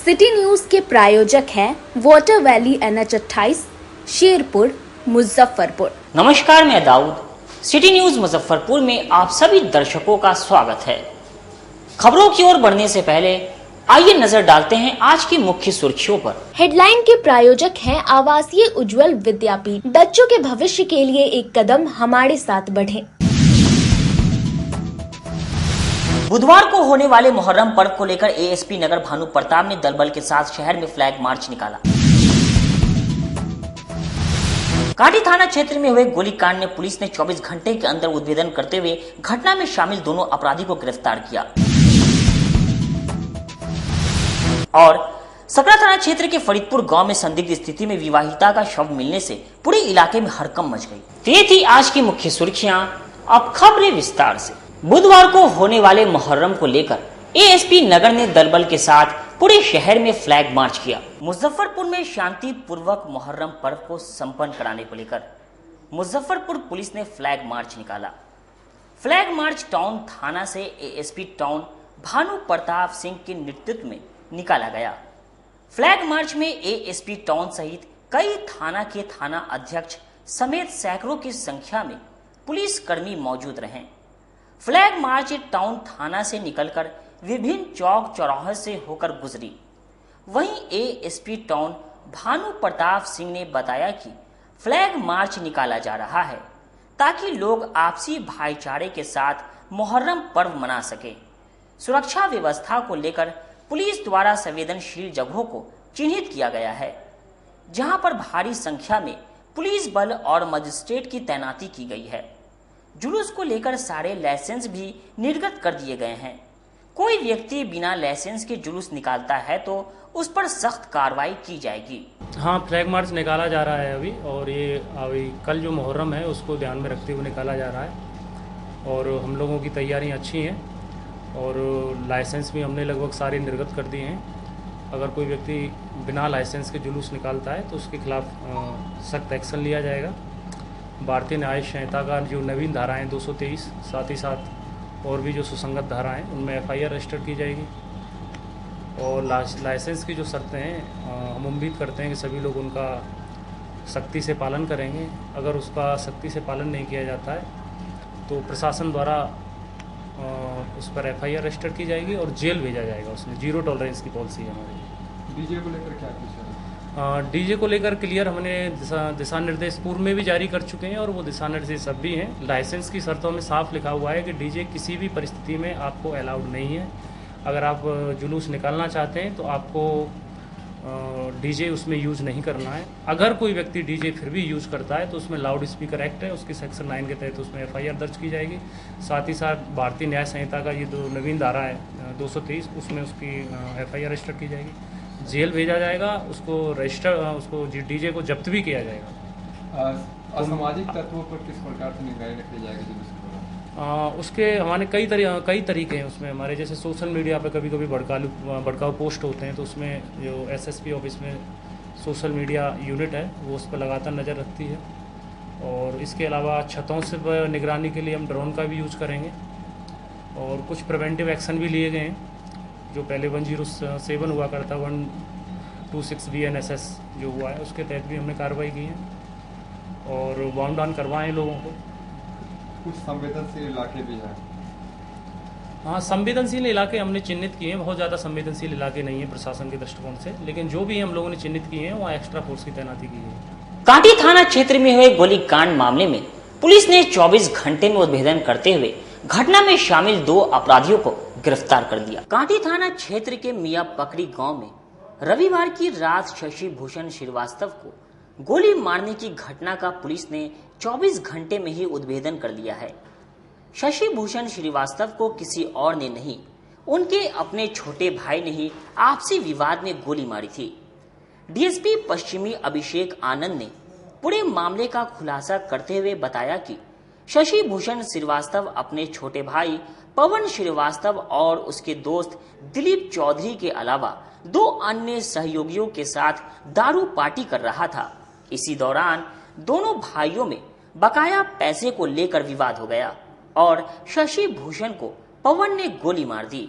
City news के प्रायोजक हैं water valley NH28 Sherpur Muzaffarpur. नमस्कार, मैं दाऊद। सिटी न्यूज मुजफ्फरपुर में आप सभी दर्शकों का स्वागत है। खबरों की ओर बढ़ने से पहले आइए नजर डालते हैं आज की मुख्य सुर्खियों पर। हेडलाइन के प्रायोजक हैं आवासीय उज्जवल विद्यापीठ। बच्चों के भविष्य के लिए एक कदम हमारे साथ बढ़ें। बुधवार को होने वाले मुहर्रम पर्व को लेकर एएसपी नगर भानु प्रताप ने दलबल के साथ शहर में फ्लैग मार्च निकाला। कांटी थाना क्षेत्र में हुए गोलीकांड में पुलिस ने 24 घंटे के अंदर उद्भेदन करते हुए घटना में शामिल दोनों अपराधी को गिरफ्तार किया। और सकरा थाना क्षेत्र के फरीदपुर गांव में संदिग्ध स्थिति में विवाहिता का शव मिलने से पूरे इलाके में हड़कंप मच गई। ये थी आज की मुख्य सुर्खियां। अब खबरें विस्तार से। बुधवार को होने वाले मुहर्रम को लेकर एएसपी नगर ने दलबल के साथ पूरे शहर में फ्लैग मार्च किया। मुजफ्फरपुर में शांति पूर्वक मुहर्रम पर्व को संपन्न कराने को लेकर मुजफ्फरपुर पुलिस ने फ्लैग मार्च निकाला। फ्लैग मार्च टाउन थाना से एएसपी टाउन भानु प्रताप सिंह के नेतृत्व में निकाला गया। फ्लैग मार्च में एएसपी टाउन सहित कई थाना के थाना अध्यक्ष समेत सैकड़ों की संख्या में पुलिस कर्मी मौजूद रहे। फ्लैग मार्च टाउन थाना से निकलकर विभिन्न चौक चौराहे से होकर गुजरी। वहीं एएसपी टाउन भानु प्रताप सिंह ने बताया कि फ्लैग मार्च निकाला जा रहा है ताकि लोग आपसी भाईचारे के साथ मुहर्रम पर्व मना सके। सुरक्षा व्यवस्था को लेकर पुलिस द्वारा संवेदनशील जगहों को चिन्हित किया गया है, जहां पर भारी संख्या में पुलिस बल और मजिस्ट्रेट की तैनाती की गई है। जुलूस को लेकर सारे लाइसेंस भी निर्गत कर दिए गए हैं। कोई व्यक्ति बिना लाइसेंस के जुलूस निकालता है तो उस पर सख्त कार्रवाई की जाएगी। हाँ, फ्लैग मार्च निकाला जा रहा है अभी, और ये अभी कल जो मुहर्रम है उसको ध्यान में रखते हुए निकाला जा रहा है। और हम लोगों की तैयारियां अच्छी हैं और लाइसेंस भी हमने लगभग सारे निर्गत कर दिए हैं। अगर कोई व्यक्ति बिना लाइसेंस के जुलूस निकालता है तो उसके खिलाफ सख्त एक्शन लिया जाएगा। भारतीय न्याय संहिता का जो नवीन धाराएं 223 साथ ही साथ और भी जो सुसंगत धाराएं उनमें FIR रजिस्टर की जाएगी। और लाइसेंस की जो शर्तें हैं हम उम्मीद करते हैं कि सभी लोग उनका सख्ती से पालन करेंगे। अगर उसका सख्ती से पालन नहीं किया जाता है तो प्रशासन द्वारा उस पर FIR रजिस्टर की जाएगी और जेल भेजा जाएगा। उसमें 0 टॉलरेंस की पॉलिसी है हमारी। डीजे को लेकर क्या कुछ है? डीजे को लेकर क्लियर हमने दिशा निर्देश पूर्व में भी जारी कर चुके हैं और वो दिशा निर्देश अब भी हैं। लाइसेंस की शर्तों में साफ लिखा हुआ है कि डीजे किसी भी परिस्थिति में आपको अलाउड नहीं है। अगर आप जुलूस निकालना चाहते हैं तो आपको डीजे उसमें यूज़ नहीं करना है। अगर कोई व्यक्ति डीजे फिर भी यूज़ करता है तो उसमें लाउड स्पीकर एक्ट है, उसकी सेक्शन 9 के तहत उसमें FIR दर्ज की जाएगी। साथ ही साथ भारतीय न्याय संहिता का ये जो नवीन धारा है 223 उसमें उसकी FIR रजिस्टर की जाएगी, जेल भेजा जाएगा, उसको डीजे को जब्त भी किया जाएगा। असामाजिक तत्वों पर किस प्रकार से निगरानी रखी जाएगी? उसके हमारे कई तरीके हैं। उसमें हमारे जैसे सोशल मीडिया पे कभी कभी भड़काऊ पोस्ट होते हैं तो उसमें जो SSP ऑफिस में सोशल मीडिया यूनिट है वो उस पर लगातार नज़र रखती है। और इसके अलावा छतों से निगरानी के लिए हम ड्रोन का भी यूज़ करेंगे और कुछ प्रिवेंटिव एक्शन भी लिए गए हैं। जो पहले 107 हुआ करता 126 BNSS जो हुआ है उसके तहत भी हमने कार्रवाई की है और बाउंड डाउन करवाएं लोगों को। कुछ संवेदनशील इलाके भी हैं। हाँ, संवेदनशील इलाके हमने चिन्हित किए हैं। बहुत ज़्यादा संवेदनशील इलाके नहीं है प्रशासन के दृष्टिकोण से, लेकिन जो भी हम लोगों ने चिन्हित किए हैं वहाँ एक्स्ट्रा फोर्स की तैनाती की है। कांटी थाना क्षेत्र में हुए गोलीकांड मामले में पुलिस ने 24 घंटे में उद्भेदन करते हुए घटना में शामिल 2 अपराधियों को गिरफ्तार कर दिया। कांटी थाना क्षेत्र के मियां पकड़ी गांव में रविवार की रात शशि भूषण श्रीवास्तव को गोली मारने की घटना का पुलिस ने 24 घंटे में ही उद्भेदन कर लिया है। शशि भूषण श्रीवास्तव को किसी और ने नहीं, उनके अपने छोटे भाई ने ही आपसी विवाद में गोली मारी थी। डीएसपी पश्चिमी अभिषेक आनंद ने पूरे मामले का खुलासा करते हुए बताया कि शशि भूषण श्रीवास्तव अपने छोटे भाई पवन श्रीवास्तव और उसके दोस्त दिलीप चौधरी के अलावा 2 अन्य सहयोगियों के साथ दारू पार्टी कर रहा था। इसी दौरान दोनों भाइयों में बकाया पैसे को लेकर विवाद हो गया और शशि भूषण को पवन ने गोली मार दी।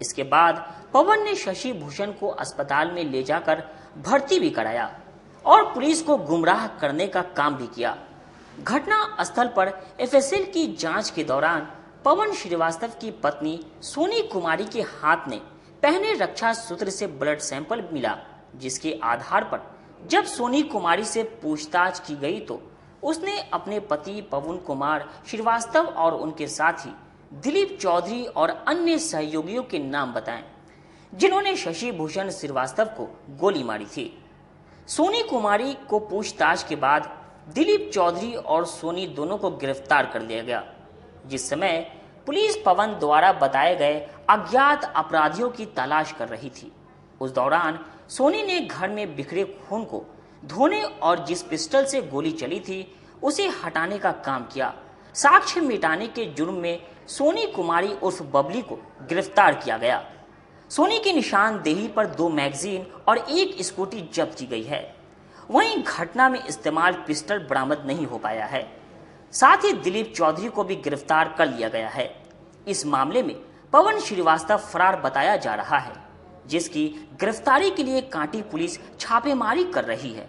इसके बाद पवन ने शशि भूषण को अस्पताल में ले जाकर भर्ती भी कराया और पुलिस को गुमराह करने का काम भी किया। घटना स्थल पर एफएसएल की जांच के दौरान पवन श्रीवास्तव की पत्नी सोनी कुमारी के हाथ में पहने रक्षा सूत्र से ब्लड सैंपल मिला, जिसके आधार पर जब सोनी कुमारी से पूछताछ की गई तो उसने अपने पति पवन कुमार श्रीवास्तव और उनके साथी दिलीप चौधरी और अन्य सहयोगियों के नाम बताए, जिन्होंने शशि भूषण श्रीवास्तव को गोली मारी थी। सोनी कुमारी को पूछताछ के बाद दिलीप चौधरी और सोनी दोनों को गिरफ्तार कर लिया गया। जिस समय पुलिस पवन द्वारा बताए गए अज्ञात अपराधियों की तलाश कर रही थी, उस दौरान सोनी ने घर में बिखरे खून को धोने और जिस पिस्टल से गोली चली थी उसे हटाने का काम किया। साक्ष्य मिटाने के जुर्म में सोनी कुमारी उर्फ बबली को गिरफ्तार किया गया। सोनी की निशानदेही पर 2 मैगजीन और 1 स्कूटी जब्त की गई है। वहीं घटना में इस्तेमाल पिस्टल बरामद नहीं हो पाया है। साथ ही दिलीप चौधरी को भी गिरफ्तार कर लिया गया है। इस मामले में पवन श्रीवास्तव फरार बताया जा रहा है, जिसकी गिरफ्तारी के लिए कांटी पुलिस छापेमारी कर रही है।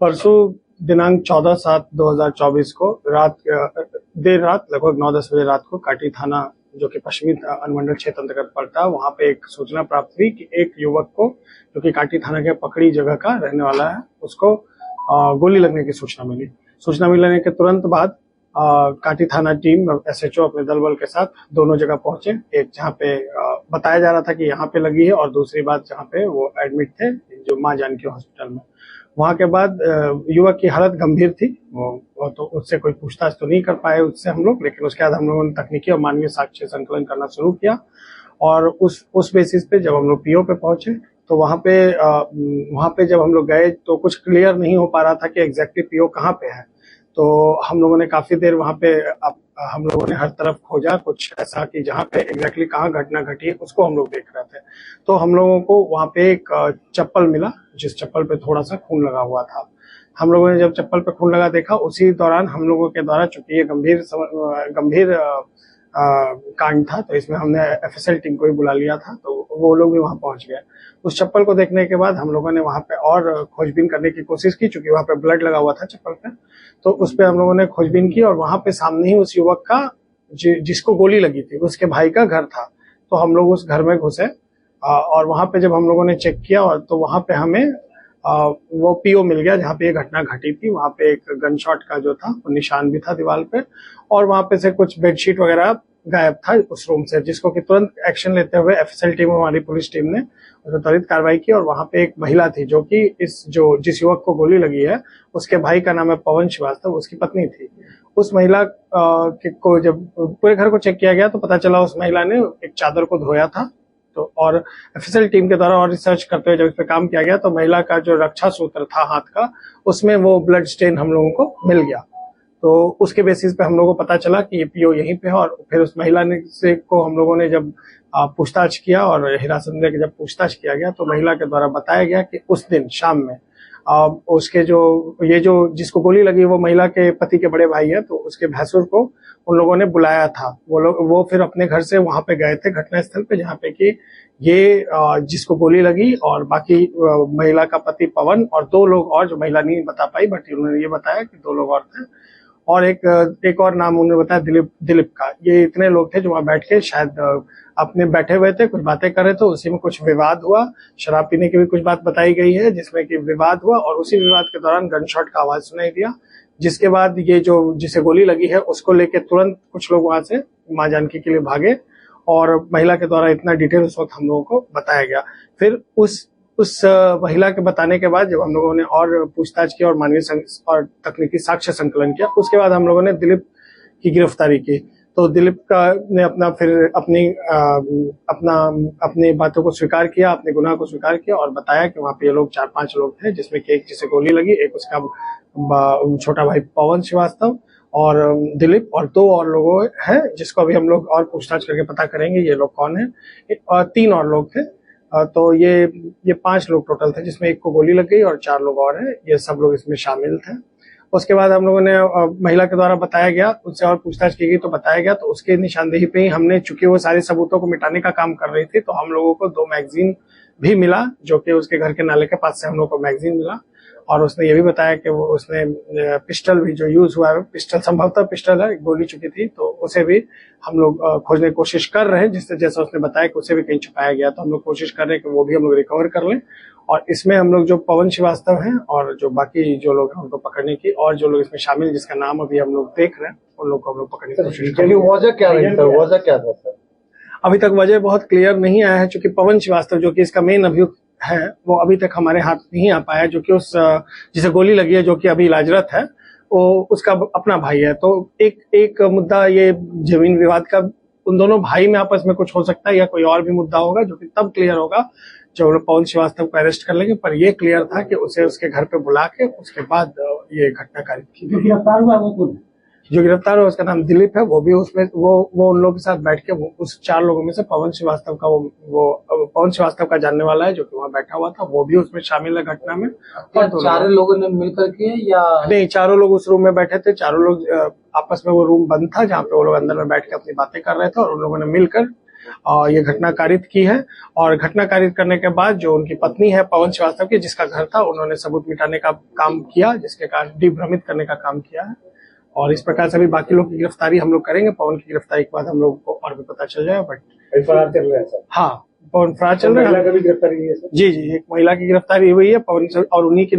परसों दिनांक 14/7/2024 को देर रात लगभग 9-10 बजे रात को कांटी थाना, जो कि पश्चिमी अनुमंडल क्षेत्र अंतर्गत पड़ता है, वहां पे एक सूचना प्राप्त हुई कि एक युवक को, जो कि कांटी थाना के पकड़ी जगह का रहने वाला है, उसको गोली लगने की सूचना मिली। सूचना मिलने के तुरंत बाद कांटी थाना टीम एसएचओ अपने दल बल के साथ दोनों जगह पहुंचे। एक जहां पे बताया जा रहा था कि यहाँ पे लगी है, और दूसरी बात जहां पे वो एडमिट थे, जो मां जानकी हॉस्पिटल में। वहां के बाद युवक की हालत गंभीर थी, वो तो उससे कोई पूछताछ तो नहीं कर पाए उससे हम लोग, लेकिन उसके बाद हम लोगों ने तकनीकी और मानवीय साक्ष्य संकलन करना शुरू किया। और उस बेसिस पे जब हम लोग पीओ पे पहुंचे तो वहां पे जब हम लोग गए तो कुछ क्लियर नहीं हो पा रहा था कि एग्जैक्टली पीओ कहाँ पे है। तो हम लोगों ने काफी देर वहां पे हम लोगों ने हर तरफ खोजा, कुछ ऐसा कि जहाँ पे एग्जैक्टली कहाँ घटना घटी है उसको हम लोग देख रहे थे। तो हम लोगों को वहां पे एक चप्पल मिला, जिस चप्पल पे थोड़ा सा खून लगा हुआ था। हम लोगों ने जब चप्पल पे खून लगा देखा, उसी दौरान हम लोगों के द्वारा, चूंकि ये गंभीर कांड था, तो इसमें हमने एफएसएल टीम को भी बुला लिया था, तो वो लोग भी वहां पहुंच गए। उस चप्पल को देखने के बाद हम लोगों ने वहां पे और खोजबीन करने की कोशिश की, चूंकि वहां पे ब्लड लगा हुआ था चप्पल पे, तो उस पे हम लोगों ने खोजबीन की। और वहां पे सामने ही उस युवक का, जिसको गोली लगी थी, उसके भाई का घर था। तो हम लोग उस घर में घुसे और वहां पे जब हम लोगों ने चेक किया, और तो वहां पे हमें वो पीओ मिल गया जहाँ पे ये घटना घटी थी। वहां पे एक गन शॉट का जो था वो निशान भी था दीवार पे, और वहां पे से कुछ बेडशीट वगैरह गायब था उस रूम से, जिसको कि तुरंत एक्शन लेते हुए एफएसएल टीम, हमारी पुलिस टीम ने उस पर त्वरित कार्रवाई की। और वहां पे एक महिला थी, जो कि जिस युवक को गोली लगी है, उसके भाई का नाम है पवन श्रीवास्तव, उसकी पत्नी थी। उस महिला को जब पूरे घर को चेक किया गया तो पता चला उस महिला ने एक चादर को धोया था। तो और एफएसएल टीम के द्वारा और रिसर्च करते हुए जब इस पे काम किया गया तो महिला का जो रक्षा सूत्र था हाथ का, उसमें वो ब्लड स्टेन हम लोगों को मिल गया। तो उसके बेसिस पे हम लोगों को पता चला कि ये पीओ यहीं पे है। और फिर उस महिला को हम लोगों ने जब पूछताछ किया और हिरासत में जब पूछताछ किया गया, तो महिला के द्वारा बताया गया कि उस दिन शाम में उसके जिसको गोली लगी वो महिला के पति के बड़े भाई है, तो उसके भैंसुर को उन लोगों ने बुलाया था। वो फिर अपने घर से वहां पे गए थे घटनास्थल पे, जहाँ पे कि ये जिसको गोली लगी और बाकी महिला का पति पवन और 2 लोग और, जो महिला नहीं बता पाई, बट उन्होंने ये बताया कि 2 लोग और थे। और एक और नाम उन्होंने बताया दिलीप का। ये इतने लोग थे जो वहां बैठ के शायद अपने बैठे हुए थे, कुछ बातें कर रहे थे। उसी में कुछ विवाद हुआ, शराब पीने की भी कुछ बात बताई गई है, जिसमें कि विवाद हुआ। और उसी विवाद के दौरान गन शॉट का आवाज सुनाई दिया, जिसके बाद ये जिसे गोली लगी है उसको लेके तुरंत कुछ लोग वहां से मां जानकी के लिए भागे। और महिला के द्वारा इतना डिटेल उस वक्त हम लोगों को बताया गया। फिर उस महिला के बताने के बाद जब हम लोगों ने और पूछताछ की और मानवीय और तकनीकी साक्ष्य संकलन किया, उसके बाद हम लोगों ने दिलीप की गिरफ्तारी की। तो दिलीप ने अपनी बातों को स्वीकार किया, अपने गुनाह को स्वीकार किया और बताया कि वहां पे ये लोग 4-5 लोग थे, जिसमें कि एक जिसे गोली लगी, एक उसका छोटा भाई पवन श्रीवास्तव और दिलीप, और 2 और लोग हैं जिसको अभी हम लोग और पूछताछ करके पता करेंगे ये लोग कौन है। और 3 और लोग थे। तो ये 5 लोग टोटल थे, जिसमें एक को गोली लग गई और 4 लोग और हैं। ये सब लोग इसमें शामिल थे। उसके बाद हम लोगों ने महिला के द्वारा बताया गया, उससे और पूछताछ की गई तो बताया गया, तो उसके निशानदेही पे ही हमने, चूंकि वो सारे सबूतों को मिटाने का काम कर रही थी, तो हम लोगों को 2 मैगजीन भी मिला, जो कि उसके घर के नाले के पास से हम लोग को मैगजीन मिला। और उसने ये भी बताया कि वो उसने पिस्टल भी जो यूज हुआ है, पिस्टल संभवतः पिस्टल है, गोली चुकी थी, तो उसे भी हम लोग खोजने की कोशिश कर रहे हैं, जिससे जैसा उसने बताया कि उसे भी कहीं छुपाया गया, तो हम लोग कोशिश कर रहे हैं कि वो भी हम लोग रिकवर कर लें। और इसमें हम लोग जो पवन श्रीवास्तव हैं और जो बाकी जो लोग हैं उनको पकड़ने की, और जो लोग इसमें शामिल हैं जिसका नाम अभी हम लोग देख रहे हैं, उन लोग को हम लोग पकड़ने की कोशिश कर रहे हैं। वजह क्या रही सर? वजह क्या था सर? अभी तक वजह बहुत क्लियर नहीं आया है, क्योंकि पवन श्रीवास्तव जो कि इसका मेन अभियुक्त है, वो अभी तक हमारे हाथ नहीं आ पाया, जो कि उस जिसे गोली लगी है, जो कि अभी इलाजरत है, वो उसका अपना भाई है। तो एक मुद्दा ये जमीन विवाद का उन दोनों भाई में आपस में कुछ हो सकता है, या कोई और भी मुद्दा होगा, जो कि तब क्लियर होगा जब पवन श्रीवास्तव को अरेस्ट कर लेंगे। पर ये क्लियर था कि उसे उसके घर पे बुला के उसके बाद ये घटना कारित की गई। गिरफ्तार हुआ वो कौन? जो गिरफ्तार हुआ उसका नाम दिलीप है, वो भी उसमें वो उन लोगों के साथ बैठ के, उस 4 लोगों में से पवन श्रीवास्तव का जानने वाला है, जो कि वहाँ बैठा हुआ था, वो भी उसमें शामिल है घटना में। और 4 लोगों ने मिलकर के, या नहीं, 4 लोग उस रूम में बैठे थे, 4 लोग आपस में, वो रूम बंद था जहाँ पे वो लोग अंदर में बैठ के अपनी बातें कर रहे थे, और उन लोगों ने मिलकर ये घटना कारित की है। और घटना कारित करने के बाद जो उनकी पत्नी है पवन श्रीवास्तव की, जिसका घर था, उन्होंने सबूत मिटाने का काम किया, जिसके कारण दिग्भ्रमित करने का काम किया है। और इस प्रकार से अभी बाकी लोग की गिरफ्तारी हम लोग करेंगे। पवन की गिरफ्तारी के बाद हम लोग को और भी पता चल जाएगा। बट फरार चल रहे हैं सर? हाँ, पवन फरार चल रहा है। महिला की गिरफ्तारी हुई है सर? जी, एक महिला की गिरफ्तारी हुई है पवन से, और उन्हीं की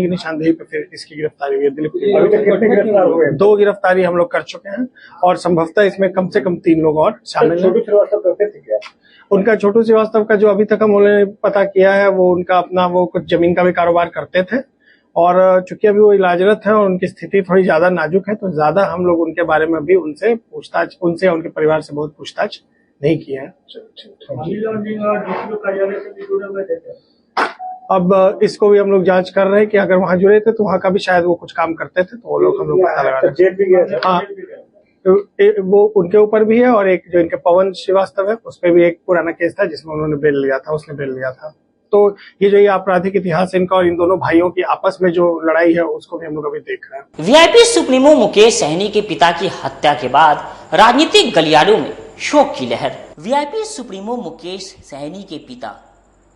निशानदेही पे फिर इसकी गिरफ्तारी हुई है, दिलीप की। अभी तक कितने गिरफ्तार हुए? 2 गिरफ्तारी हम लोग कर चुके हैं, और संभवतः इसमें कम से कम 3 लोग और शामिल हैं। छोटू श्रीवास्तव करते थे क्या? उनका छोटू श्रीवास्तव का जो अभी तक हमने पता किया है, वो उनका अपना वो कुछ जमीन का भी कारोबार करते थे, और चूंकि अभी वो इलाजरत है और उनकी स्थिति थोड़ी ज्यादा नाजुक है, तो ज्यादा हम लोग उनके बारे में भी उनसे उनके परिवार से बहुत पूछताछ नहीं किया है। अब इसको भी हम लोग जांच कर रहे हैं कि अगर वहां जुड़े थे तो वहां का भी शायद वो कुछ काम करते थे, तो वो लोग हम लोग पता लगा रहे हैं। हाँ, तो वो उनके ऊपर भी है, और एक जो इनके पवन श्रीवास्तव है, उस पर भी एक पुराना केस था जिसमें उन्होंने बेल लिया था, उसने बेल लिया था। तो ये आपराधिक इतिहास इनका और इन दोनों भाइयों की आपस में जो लड़ाई है, उसको भी हम लोग अभी देख रहे हैं। वीआईपी सुप्रीमो मुकेश सहनी के पिता की हत्या के बाद राजनीतिक गलियारों में शोक की लहर। वीआईपी सुप्रीमो मुकेश सहनी के पिता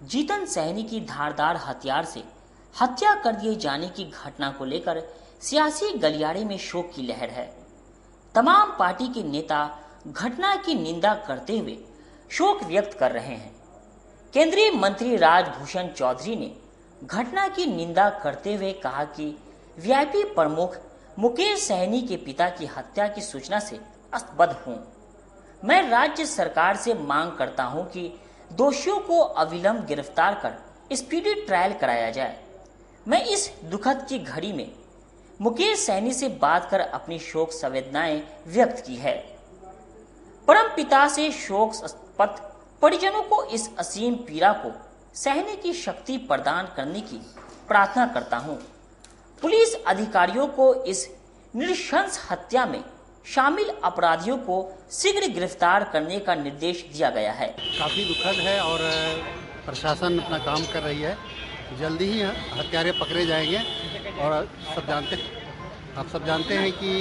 जीतन सहनी की धारदार हथियार से हत्या कर दिए जाने की घटना को लेकर सियासी गलियारे में शोक की लहर है। तमाम पार्टी के नेता घटना की निंदा करते हुए शोक व्यक्त कर रहे हैं। केंद्रीय मंत्री राजभूषण चौधरी ने घटना की निंदा करते हुए कहा कि वीआईपी प्रमुख मुकेश सहनी के पिता की हत्या की सूचना से स्तब्ध हूं। मैं राज्य सरकार से मांग करता हूं कि दोषियों को अविलंब गिरफ्तार कर स्पीडी ट्रायल कराया जाए। मैं इस दुखद की घड़ी में मुकेश सहनी से बात कर अपनी शोक संवेदनाएं व्यक्त की है। परम पिता से शोक संतप्त परिजनों को इस असीम पीड़ा को सहने की शक्ति प्रदान करने की प्रार्थना करता हूं। पुलिस अधिकारियों को इस नृशंस हत्या में शामिल अपराधियों को शीघ्र गिरफ्तार करने का निर्देश दिया गया है। काफ़ी दुखद है और प्रशासन अपना काम कर रही है। जल्दी ही हत्यारे पकड़े जाएंगे। और आप सब जानते हैं कि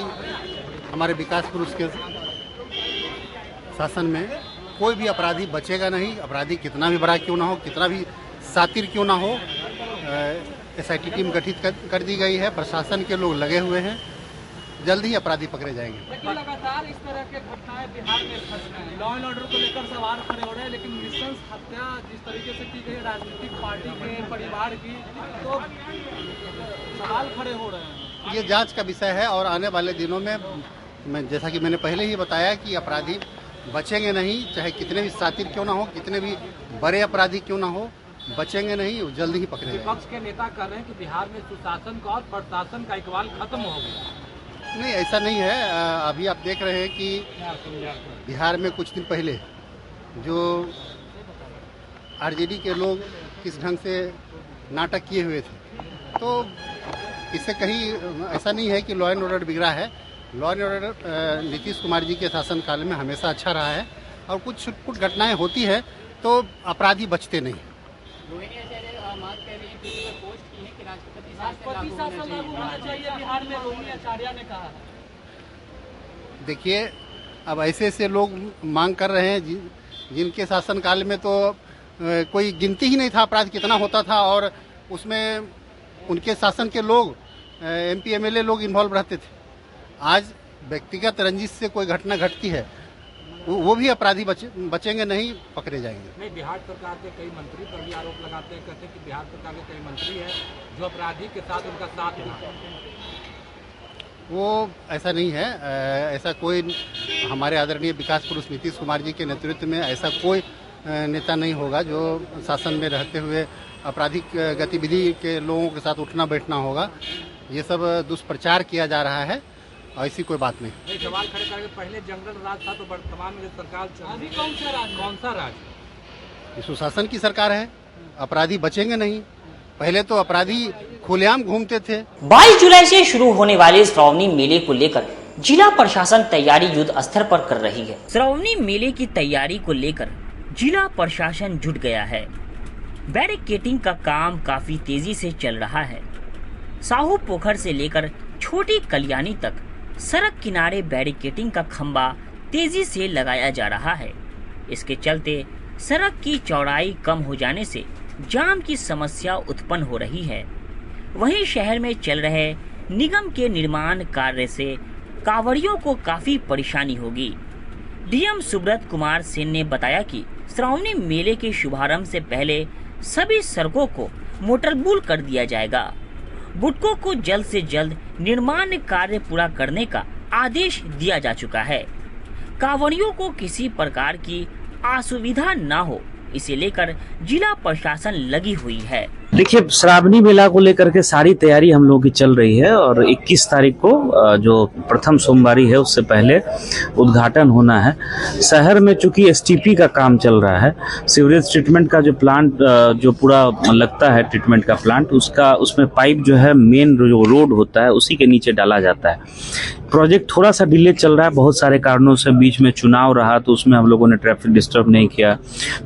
हमारे विकास पुरुष के शासन में कोई भी अपराधी बचेगा नहीं। अपराधी कितना भी बड़ा क्यों ना हो, कितना भी सातिर क्यों ना हो, एसआईटी टीम गठित कर दी गई है। प्रशासन के लोग लगे हुए हैं। जल्दी ही अपराधी पकड़े जाएंगे। लेकिन लगातार इस तरह के घटनाएं बिहार में घट रहे हैं। लॉ एंड ऑर्डर को लेकर सवाल खड़े हो रहे हैं, लेकिन नृशंस हत्या जिस तरीके से की गई राजनीतिक पार्टी के परिवार की, तो सवाल खड़े हो रहे हैं। ये जांच का विषय है और आने वाले दिनों में मैं जैसा कि मैंने पहले ही बताया कि अपराधी बचेंगे नहीं, चाहे कितने भी सातिर क्यों ना हो, कितने भी बड़े अपराधी क्यों ना हो, बचेंगे नहीं, जल्दी ही पकड़े जाएंगे। विपक्ष के नेता कह रहे हैं कि बिहार में सुशासन का और प्रशासन का इकबाल खत्म हो गया। नहीं, ऐसा नहीं है। अभी आप देख रहे हैं कि बिहार में कुछ दिन पहले जो आरजेडी के लोग किस ढंग से नाटक किए हुए थे, तो इससे कहीं ऐसा नहीं है कि लॉ एंड ऑर्डर बिगड़ा है। Law and order Nitish Kumar ji के शासनकाल में हमेशा अच्छा रहा है, और कुछ छुटपुट घटनाएं होती है तो अपराधी बचते नहीं। मांग कर रही है ट्विटर पर पोस्ट की है कि राष्ट्रपति शासन लागू होना चाहिए बिहार में, रोहिणी आचार्य ने कहा है। देखिए, अब ऐसे ऐसे लोग मांग कर रहे हैं जिनके शासनकाल में तो कोई गिनती ही नहीं था अपराध कितना होता था, और उसमें उनके शासन के लोग MP MLA लोग इन्वॉल्व रहते थे। आज व्यक्तिगत रंजिश से कोई घटना घटती है, वो भी अपराधी बचेंगे नहीं, पकड़े जाएंगे। नहीं, बिहार सरकार के कई मंत्री पर भी आरोप लगाते हैं, कहते हैं कि बिहार सरकार के कई मंत्री हैं जो अपराधी के साथ उनका साथ देना। वो ऐसा नहीं है, ऐसा कोई हमारे आदरणीय विकास पुरुष नीतीश कुमार जी के नेतृत्व में ऐसा कोई नेता नहीं होगा जो शासन में रहते हुए आपराधिक गतिविधि के लोगों के साथ उठना बैठना होगा। ये सब दुष्प्रचार किया जा रहा है, ऐसी कोई बात नहीं। सवाल खड़े करके पहले जंगल राज था तो वर्तमान में सरकार अभी कौन सा राज? सुशासन की सरकार है, अपराधी बचेंगे नहीं। पहले तो अपराधी खुलेआम घूमते थे। 22 जुलाई से शुरू होने वाले श्रावणी मेले को लेकर जिला प्रशासन तैयारी युद्ध स्तर पर कर रही है। श्रावणी मेले की तैयारी को लेकर जिला प्रशासन जुट गया है। बैरिकेडिंग का काम काफी तेजी से चल रहा है। साहू पोखर से लेकर छोटी कल्याणी तक सड़क किनारे बैरिकेडिंग का खंबा तेजी से लगाया जा रहा है। इसके चलते सड़क की चौड़ाई कम हो जाने से जाम की समस्या उत्पन्न हो रही है। वहीं शहर में चल रहे निगम के निर्माण कार्य से कांवड़ियों को काफी परेशानी होगी। DM सुब्रत कुमार सेन ने बताया कि श्रावणी मेले के शुभारंभ से पहले सभी सड़कों को मोटरबुल कर दिया जाएगा। बुटकों को जल्द से जल्द निर्माण कार्य पूरा करने का आदेश दिया जा चुका है। कांवड़ियों को किसी प्रकार की असुविधा न हो, इसे लेकर जिला प्रशासन लगी हुई है। देखिए, श्रावणी मेला को लेकर के सारी तैयारी हम लोगों की चल रही है और 21 तारीख को जो प्रथम सोमवारी है उससे पहले उद्घाटन होना है। शहर में चूंकि STP का काम चल रहा है, सीवरेज ट्रीटमेंट का जो प्लांट जो पूरा लगता है ट्रीटमेंट का प्लांट, उसमें पाइप जो है मेन जो रोड होता है उसी के नीचे डाला जाता है। प्रोजेक्ट थोड़ा सा डिले चल रहा है बहुत सारे कारणों से। बीच में चुनाव रहा तो उसमें हम लोगों ने ट्रैफिक डिस्टर्ब नहीं किया,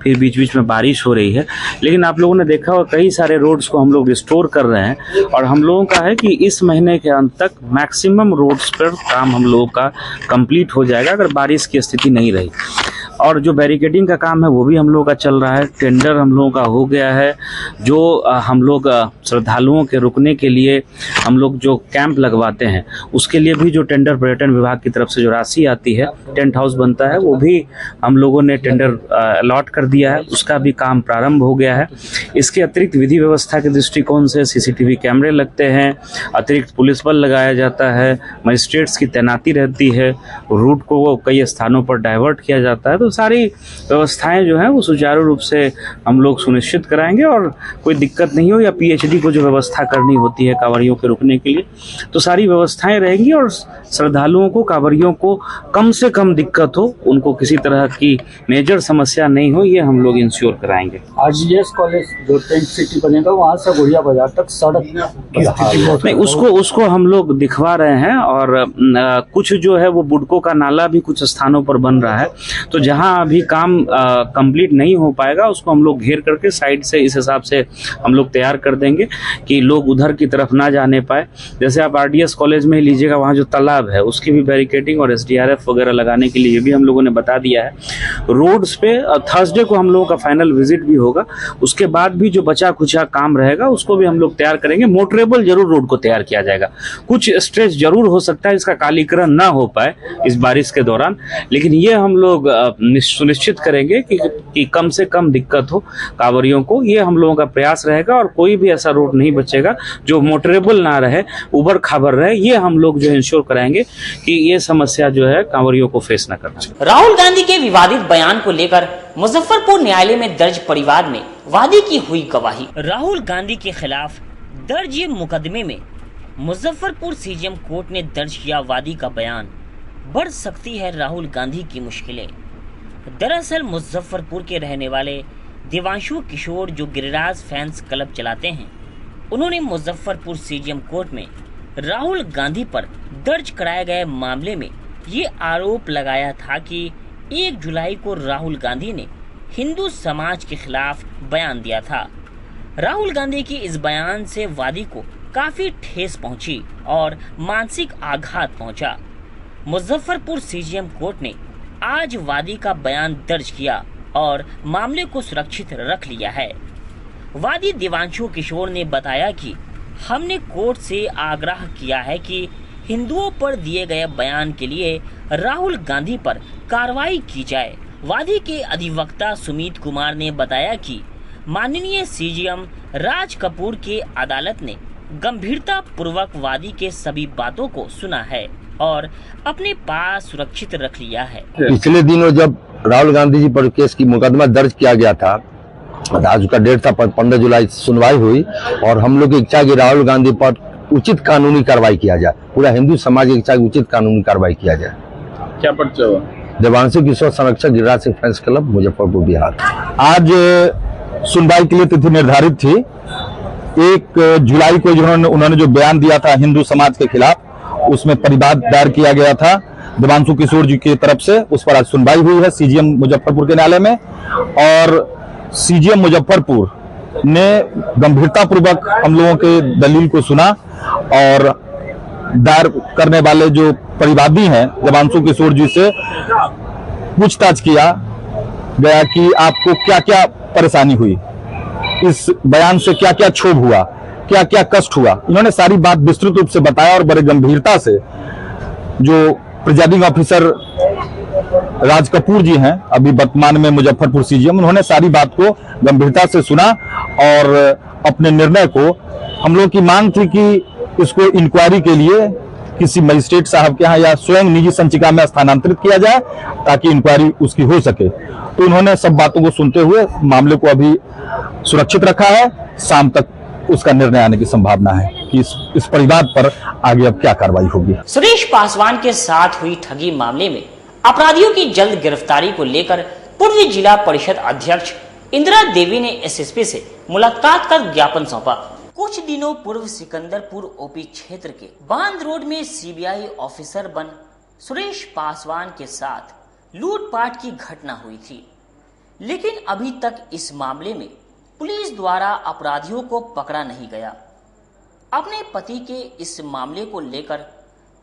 फिर बीच बीच में बारिश हो रही है, लेकिन आप लोगों ने देखा होगा कई सारे रोड्स को हम लोग रिस्टोर कर रहे हैं और हम लोगों का है कि इस महीने के अंत तक मैक्सिमम रोड्स पर काम हम लोगों का कंप्लीट हो जाएगा अगर बारिश की स्थिति नहीं रही। और जो बैरिकेडिंग का काम है वो भी हम लोगों का चल रहा है। टेंडर हम लोगों का हो गया है। जो हम लोग श्रद्धालुओं के रुकने के लिए हम लोग जो कैंप लगवाते हैं उसके लिए भी जो टेंडर पर्यटन विभाग की तरफ से जो राशि आती है, टेंट हाउस बनता है, वो भी हम लोगों ने टेंडर अलॉट कर दिया है, उसका भी काम प्रारंभ हो गया है। इसके अतिरिक्त विधि व्यवस्था के दृष्टिकोण से CCTV कैमरे लगते हैं, अतिरिक्त पुलिस बल लगाया जाता है, मजिस्ट्रेट्स की तैनाती रहती है, रूट को कई स्थानों पर डाइवर्ट किया जाता है। तो सारी व्यवस्थाएं जो हैं वो सुचारू रूप से हम लोग सुनिश्चित कराएंगे और कोई दिक्कत नहीं हो। या PhD को जो व्यवस्था करनी होती है कांवड़ियों के रुकने के लिए, तो सारी व्यवस्थाएं रहेंगी और श्रद्धालुओं को, कांवड़ियों को कम से कम दिक्कत हो, उनको किसी तरह की मेजर समस्या नहीं हो, ये हम लोग इंश्योर कराएंगे। RGS कॉलेज जो टेंट सिटी बनेगा वहाँ से गुड़िया बाजार तक सड़क नहीं, उसको हम लोग दिखवा रहे हैं और कुछ जो है वो बुडको का नाला भी कुछ स्थानों पर बन रहा है। तो जहाँ अभी काम कंप्लीट नहीं हो पाएगा उसको हम लोग घेर करके साइड से इस हिसाब से हम लोग तैयार कर देंगे कि लोग उधर की तरफ ना जाने पाए। जैसे आप RDS कॉलेज में ही लीजिएगा, वहाँ जो तालाब है उसकी भी बैरिकेडिंग और SDRF वगैरह लगाने के लिए ये भी हम लोगों ने बता दिया है। रोड्स पे थर्सडे को हम लोगों का फाइनल विजिट भी होगा, उसके बाद भी जो बचा खुचा काम रहेगा उसको भी हम लोग तैयार करेंगे। मोटरेबल जरूर रोड को तैयार किया जाएगा। कुछ स्ट्रेच जरूर हो सकता है इसका कालीकरण ना हो पाए इस बारिश के दौरान, लेकिन ये हम लोग सुनिश्चित करेंगे कि कम से कम दिक्कत हो कांवड़ियों को। ये हम लोगों का प्रयास रहेगा और कोई भी ऐसा रोड नहीं बचेगा जो मोटरेबल ना रहे, उबड़ खाबड़ रहे। ये हम लोग जो इंश्योर कराएंगे कि ये समस्या जो है कांवड़ियों को फेस ना करना। राहुल गांधी के विवादित बयान को लेकर मुजफ्फरपुर न्यायालय में दर्ज परिवाद में वादी की हुई गवाही। राहुल गांधी के खिलाफ दर्ज मुकदमे में मुजफ्फरपुर CGM कोर्ट ने दर्ज किया वादी का बयान। बढ़ सकती है राहुल गांधी की मुश्किलें। दरअसल मुजफ्फरपुर के रहने वाले देवांशु किशोर जो गिरिराज फैंस क्लब चलाते हैं, उन्होंने मुजफ्फरपुर CGM कोर्ट में राहुल गांधी पर दर्ज कराए गए मामले में ये आरोप लगाया था कि 1 जुलाई को राहुल गांधी ने हिंदू समाज के खिलाफ बयान दिया था। राहुल गांधी की इस बयान से वादी को काफी ठेस पहुंची और मानसिक आघात पहुंचा। मुजफ्फरपुर सीजीएम कोर्ट ने आज वादी का बयान दर्ज किया और मामले को सुरक्षित रख लिया है। वादी देवांशु किशोर ने बताया कि हमने कोर्ट से आग्रह किया है कि हिंदुओं पर दिए गए बयान के लिए राहुल गांधी पर कार्रवाई की जाए। वादी के अधिवक्ता सुमित कुमार ने बताया कि माननीय सीजीएम राज कपूर के अदालत ने गंभीरता पूर्वक वादी के सभी बातों को सुना है और अपने पास सुरक्षित रख लिया है। पिछले दिनों जब राहुल गांधी जी पर केस की मुकदमा दर्ज किया गया था, आज का डेट था 15 जुलाई सुनवाई हुई और हम लोग की इच्छा की राहुल गांधी पर उचित कानूनी कार्रवाई किया जाए। पूरा हिंदू समाज की इच्छा की उचित कानूनी कार्रवाई किया जाए। क्या पर्चा हुआ? देवांशु किशोर संरक्षक गिरिराज सिंह फ्रेंड्स क्लब मुजफ्फरपुर बिहार। आज सुनवाई के लिए तिथि निर्धारित थी। 1 जुलाई को उन्होंने जो बयान दिया था हिंदू समाज के खिलाफ, उसमें परिवाद दायर किया गया था देवांशु किशोर जी की तरफ से। उस पर आज सुनवाई हुई है सीजीएम मुजफ्फरपुर के न्यायालय में और सीजीएम मुजफ्फरपुर ने गंभीरता पूर्वक हम लोगों के दलील को सुना और दायर करने वाले जो परिवादी हैं देवांशु किशोर जी से पूछताछ किया गया कि आपको क्या क्या परेशानी हुई, इस बयान से क्या क्या क्षोभ हुआ, क्या क्या कष्ट हुआ। इन्होंने सारी बात विस्तृत रूप से बताया और बड़े गंभीरता से जो प्रिजाइडिंग ऑफिसर राज कपूर जी हैं अभी वर्तमान में मुजफ्फरपुर सीजीएम, उन्होंने सारी बात को गंभीरता से सुना और अपने निर्णय को, हम लोग की मांग थी कि इसको इंक्वायरी के लिए किसी मजिस्ट्रेट साहब के यहाँ या स्वयं निजी संचिका में स्थानांतरित किया जाए ताकि इंक्वायरी उसकी हो सके। तो उन्होंने सब बातों को सुनते हुए मामले को अभी सुरक्षित रखा है। शाम तक उसका निर्णय आने की संभावना है कि इस परिवार पर आगे अब क्या कार्रवाई होगी। सुरेश पासवान के साथ हुई ठगी मामले में अपराधियों की जल्द गिरफ्तारी को लेकर पूर्व जिला परिषद अध्यक्ष इंदिरा देवी ने एसएसपी से मुलाकात कर ज्ञापन सौंपा। कुछ दिनों पूर्व सिकंदरपुर ओपी क्षेत्र के बांध रोड में सीबीआई ऑफिसर बन सुरेश पासवान के साथ लूटपाट की घटना हुई थी, लेकिन अभी तक इस मामले में पुलिस द्वारा अपराधियों को पकड़ा नहीं गया। अपने पति के इस मामले को लेकर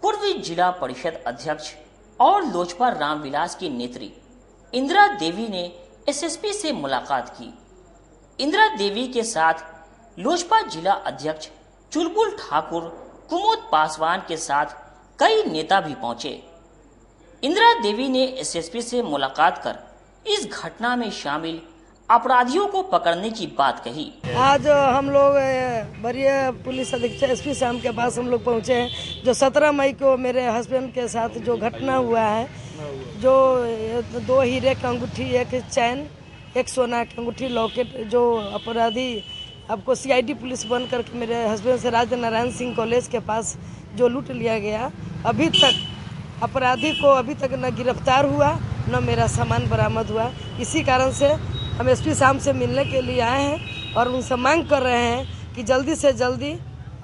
पूर्व जिला परिषद अध्यक्ष और लोजपा रामविलास की नेत्री इंदिरा देवी ने एसएसपी से मुलाकात की। इंदिरा देवी के साथ लोजपा जिला अध्यक्ष चुलबुल ठाकुर, कुमुद पासवान के साथ कई नेता भी पहुंचे। इंदिरा देवी ने एसएसपी से मुलाकात कर इस घटना में शामिल अपराधियों को पकड़ने की बात कही। आज हम लोग वरीय पुलिस अधीक्षक एसपी साहब के पास हम लोग पहुंचे हैं। जो 17 मई को मेरे हस्बैंड के साथ जो घटना हुआ है, जो 2 हीरे की अंगूठी, 1 चैन, 1 सोना की अंगूठी, लॉकेट, जो अपराधी आपको सीआईडी पुलिस बन करके मेरे हस्बैंड से राज नारायण सिंह कॉलेज के पास जो लूट लिया गया, अभी तक अपराधी को अभी तक न गिरफ्तार हुआ न मेरा सामान बरामद हुआ। इसी कारण से हम एसपी साहब से मिलने के लिए आए हैं और उनसे मांग कर रहे हैं कि जल्दी से जल्दी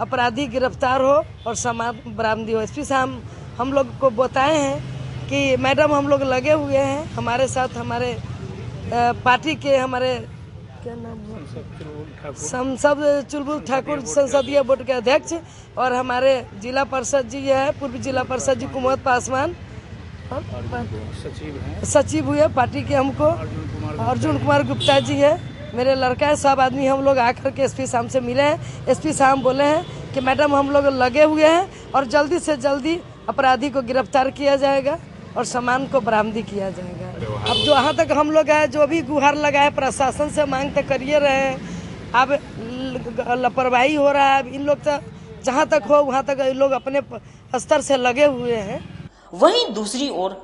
अपराधी गिरफ्तार हो और सामान बरामदी हो। एसपी साहब हम लोग को बताए हैं कि मैडम हम लोग लगे हुए हैं, हमारे साथ हमारे पार्टी के हमारे क्या नाम संसद चुलबुल ठाकुर संसदीय बोर्ड के अध्यक्ष और हमारे जिला परिषद जी है, पूर्व जिला परिषद जी कुमुद पासवान सचिव हुए पार्टी के, हमको अर्जुन कुमार गुप्ता जी है, मेरे लड़का है। सब आदमी हम लोग आकर के एसपी साहब से मिले हैं। एसपी साहब बोले हैं कि मैडम हम लोग लगे हुए हैं और जल्दी से जल्दी अपराधी को गिरफ्तार किया जाएगा और सामान को बरामदी किया जाएगा। अब जो यहाँ तक हम लोग है, जो भी गुहार लगा है प्रशासन से मांग तो करिए रहे हैं, अब लापरवाही हो रहा है। अब इन लोग तो जहाँ तक हो वहाँ तक इन लोग अपने स्तर से लगे हुए हैं। वहीं दूसरी ओर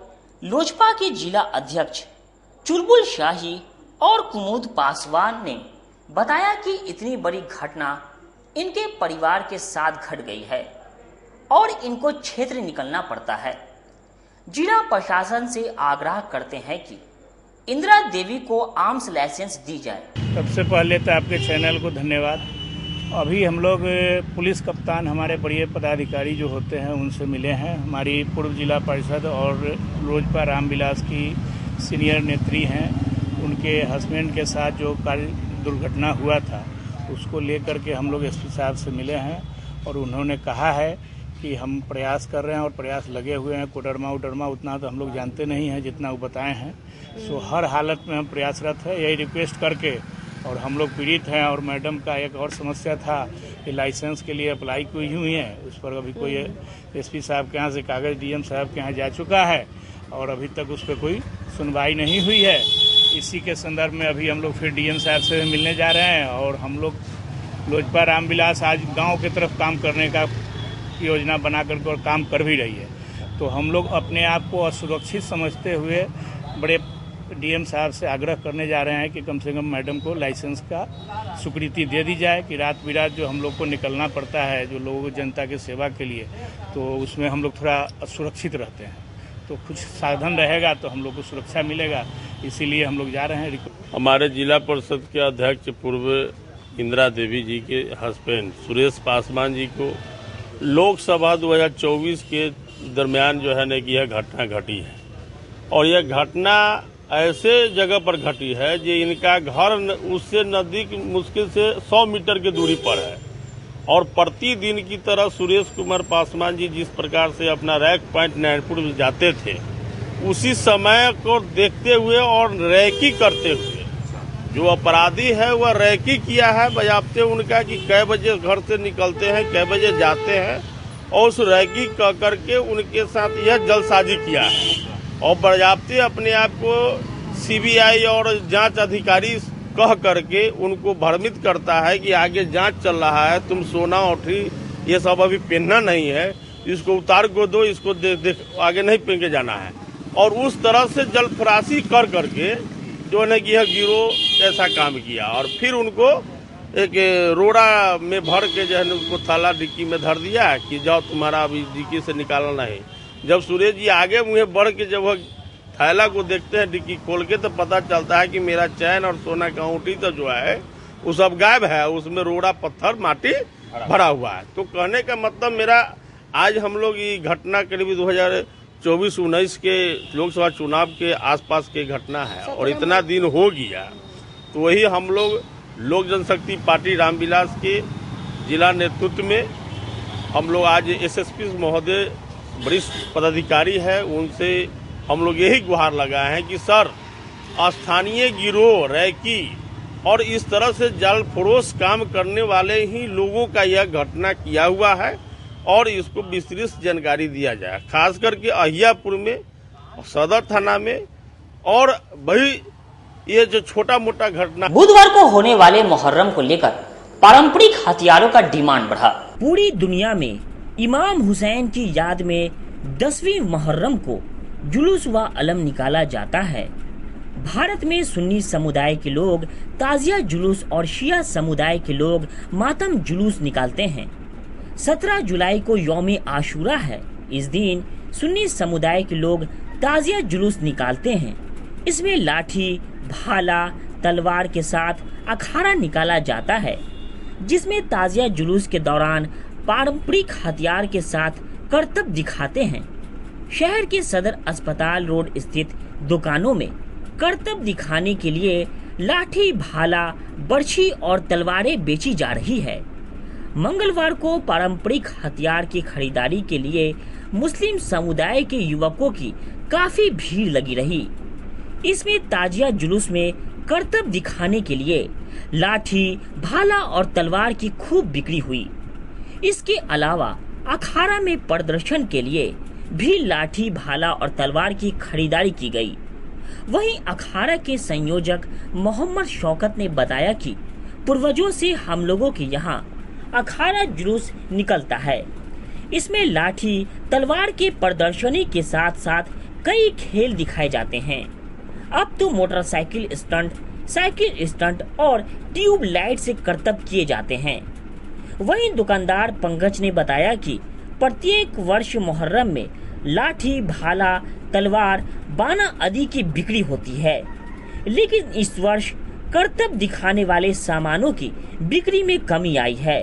लोजपा के जिला अध्यक्ष चुलबुल शाही और कुमुद पासवान ने बताया कि इतनी बड़ी घटना इनके परिवार के साथ घट गई है और इनको क्षेत्र निकलना पड़ता है। जिला प्रशासन से आग्रह करते हैं कि इंदिरा देवी को आर्म्स लाइसेंस दी जाए। सबसे पहले तो आपके चैनल को धन्यवाद। अभी हम लोग पुलिस कप्तान हमारे बड़े पदाधिकारी जो होते हैं उनसे मिले हैं। हमारी पूर्व जिला परिषद और लोजपा रामविलास की सीनियर नेत्री हैं, उनके हस्बैंड के साथ जो कार्य दुर्घटना हुआ था उसको लेकर के हम लोग एसपी साहब से मिले हैं और उन्होंने कहा है कि हम प्रयास कर रहे हैं और प्रयास लगे हुए हैं। कोडरमा उडरमा उतना तो हम लोग जानते नहीं हैं जितना वो बताए हैं। सो हर हालत में हम प्रयासरत है, यही रिक्वेस्ट करके। और हम लोग पीड़ित हैं। और मैडम का एक और समस्या था कि लाइसेंस के लिए अप्लाई की हुई है, उस पर अभी कोई एसपी साहब के यहाँ से कागज़ डीएम साहब के यहाँ जा चुका है और अभी तक उस पर कोई सुनवाई नहीं हुई है। इसी के संदर्भ में अभी हम लोग फिर डीएम साहब से मिलने जा रहे हैं और हम लोग लोजपा रामविलास आज गांव की तरफ काम करने का योजना बना करके और काम कर भी रही है। तो हम लोग अपने आप को असुरक्षित समझते हुए बड़े डीएम साहब से आग्रह करने जा रहे हैं कि कम से कम मैडम को लाइसेंस का स्वीकृति दे दी जाए कि रात बिरात जो हम लोग को निकलना पड़ता है जो लोगों जनता की सेवा के लिए, तो उसमें हम लोग थोड़ा असुरक्षित रहते हैं। तो कुछ साधन रहेगा तो हम लोग को सुरक्षा मिलेगा, इसीलिए हम लोग जा रहे हैं। हमारे जिला परिषद के अध्यक्ष पूर्व इंदिरा देवी जी के हस्बैंड सुरेश पासवान जी को लोकसभा 2024 के दरमियान जो है न कि यह घटना घटी है और यह घटना ऐसे जगह पर घटी है जो इनका घर उससे नजदीक मुश्किल से 100 मीटर की दूरी पर है और प्रतिदिन की तरह सुरेश कुमार पासवान जी जिस प्रकार से अपना रैक पॉइंट नैनपुर में जाते थे उसी समय को देखते हुए और रैकी करते हुए जो अपराधी है वह रैकी किया है बजाबते उनका कि कै बजे घर से निकलते हैं कै बजे जाते हैं और उस रैकी कर करके उनके साथ यह जल्दसाजी किया है और बजाबते अपने आप को सीबीआई और जांच अधिकारी कह करके उनको भ्रमित करता है कि आगे जांच चल रहा है, तुम सोना औठी ये सब अभी पहनना नहीं है, इसको उतार को दो, इसको देख आगे नहीं पहन के जाना है। और उस तरह से जलफराशी कर करके जो है कि यह गिरोह ऐसा काम किया और फिर उनको एक रोड़ा में भर के जो है उसको थाला डिक्की में धर दिया कि जाओ तुम्हारा अभी डिक्की से निकालना नहीं। जब सुरेश जी आगे मुँह बढ़ के जब वह थैला को देखते हैं डिक्की खोल के तो पता चलता है कि मेरा चैन और सोना का अंगूठी तो जो है वो सब गायब है, उसमें रोड़ा पत्थर माटी भरा हुआ है। तो कहने का मतलब मेरा आज हम लोग ये घटना करीब 2024-19 के लोकसभा चुनाव के आसपास की घटना है और इतना दिन हो गया तो वही हम लोग लोक जनशक्ति पार्टी रामविलास के जिला नेतृत्व में हम लोग आज एसएसपी महोदय वरिष्ठ पदाधिकारी है उनसे हम लोग यही गुहार लगाए हैं कि सर स्थानीय गिरोह रैकी और इस तरह से जालफरोश काम करने वाले ही लोगों का यह घटना किया हुआ है और इसको विस्तृत जानकारी दिया जाए, खास करके अहियापुर में सदर थाना में और वही ये जो छोटा मोटा घटना। बुधवार को होने वाले मुहर्रम को लेकर पारंपरिक हथियारों का डिमांड बढ़ा। पूरी दुनिया में इमाम हुसैन की याद में 10वीं मुहर्रम को जुलूस व अलम निकाला जाता है। भारत में सुन्नी समुदाय के लोग ताजिया जुलूस और शिया समुदाय के लोग मातम जुलूस निकालते हैं। 17 जुलाई को यौम आशूरा है। इस दिन सुन्नी समुदाय के लोग ताजिया जुलूस निकालते हैं। इसमें लाठी, भाला, तलवार के साथ अखाड़ा निकाला जाता है, जिसमें ताजिया जुलूस के दौरान पारंपरिक हथियार के साथ करतब दिखाते हैं। शहर के सदर अस्पताल रोड स्थित दुकानों में करतब दिखाने के लिए लाठी, भाला, बर्छी और तलवारें बेची जा रही है। मंगलवार को पारंपरिक हथियार की खरीदारी के लिए मुस्लिम समुदाय के युवकों की काफी भीड़ लगी रही। इसमें ताजिया जुलूस में करतब दिखाने के लिए लाठी, भाला और तलवार की खूब बिक्री हुई। इसके अलावा अखाड़ा में प्रदर्शन के लिए भी लाठी, भाला और तलवार की खरीदारी की गई। वहीं अखाड़ा के संयोजक मोहम्मद शौकत ने बताया कि पूर्वजों से हम लोगों के यहाँ अखाड़ा जुलूस निकलता है। इसमें लाठी, तलवार के प्रदर्शनी के साथ साथ कई खेल दिखाए जाते हैं। अब तो मोटरसाइकिल स्टंट, साइकिल स्टंट और ट्यूब लाइट से करतब किए जाते हैं। वहीं दुकानदार पंकज ने बताया कि प्रत्येक वर्ष मुहर्रम में लाठी, भाला, तलवार, बाना आदि की बिक्री होती है, लेकिन इस वर्ष करतब दिखाने वाले सामानों की बिक्री में कमी आई है।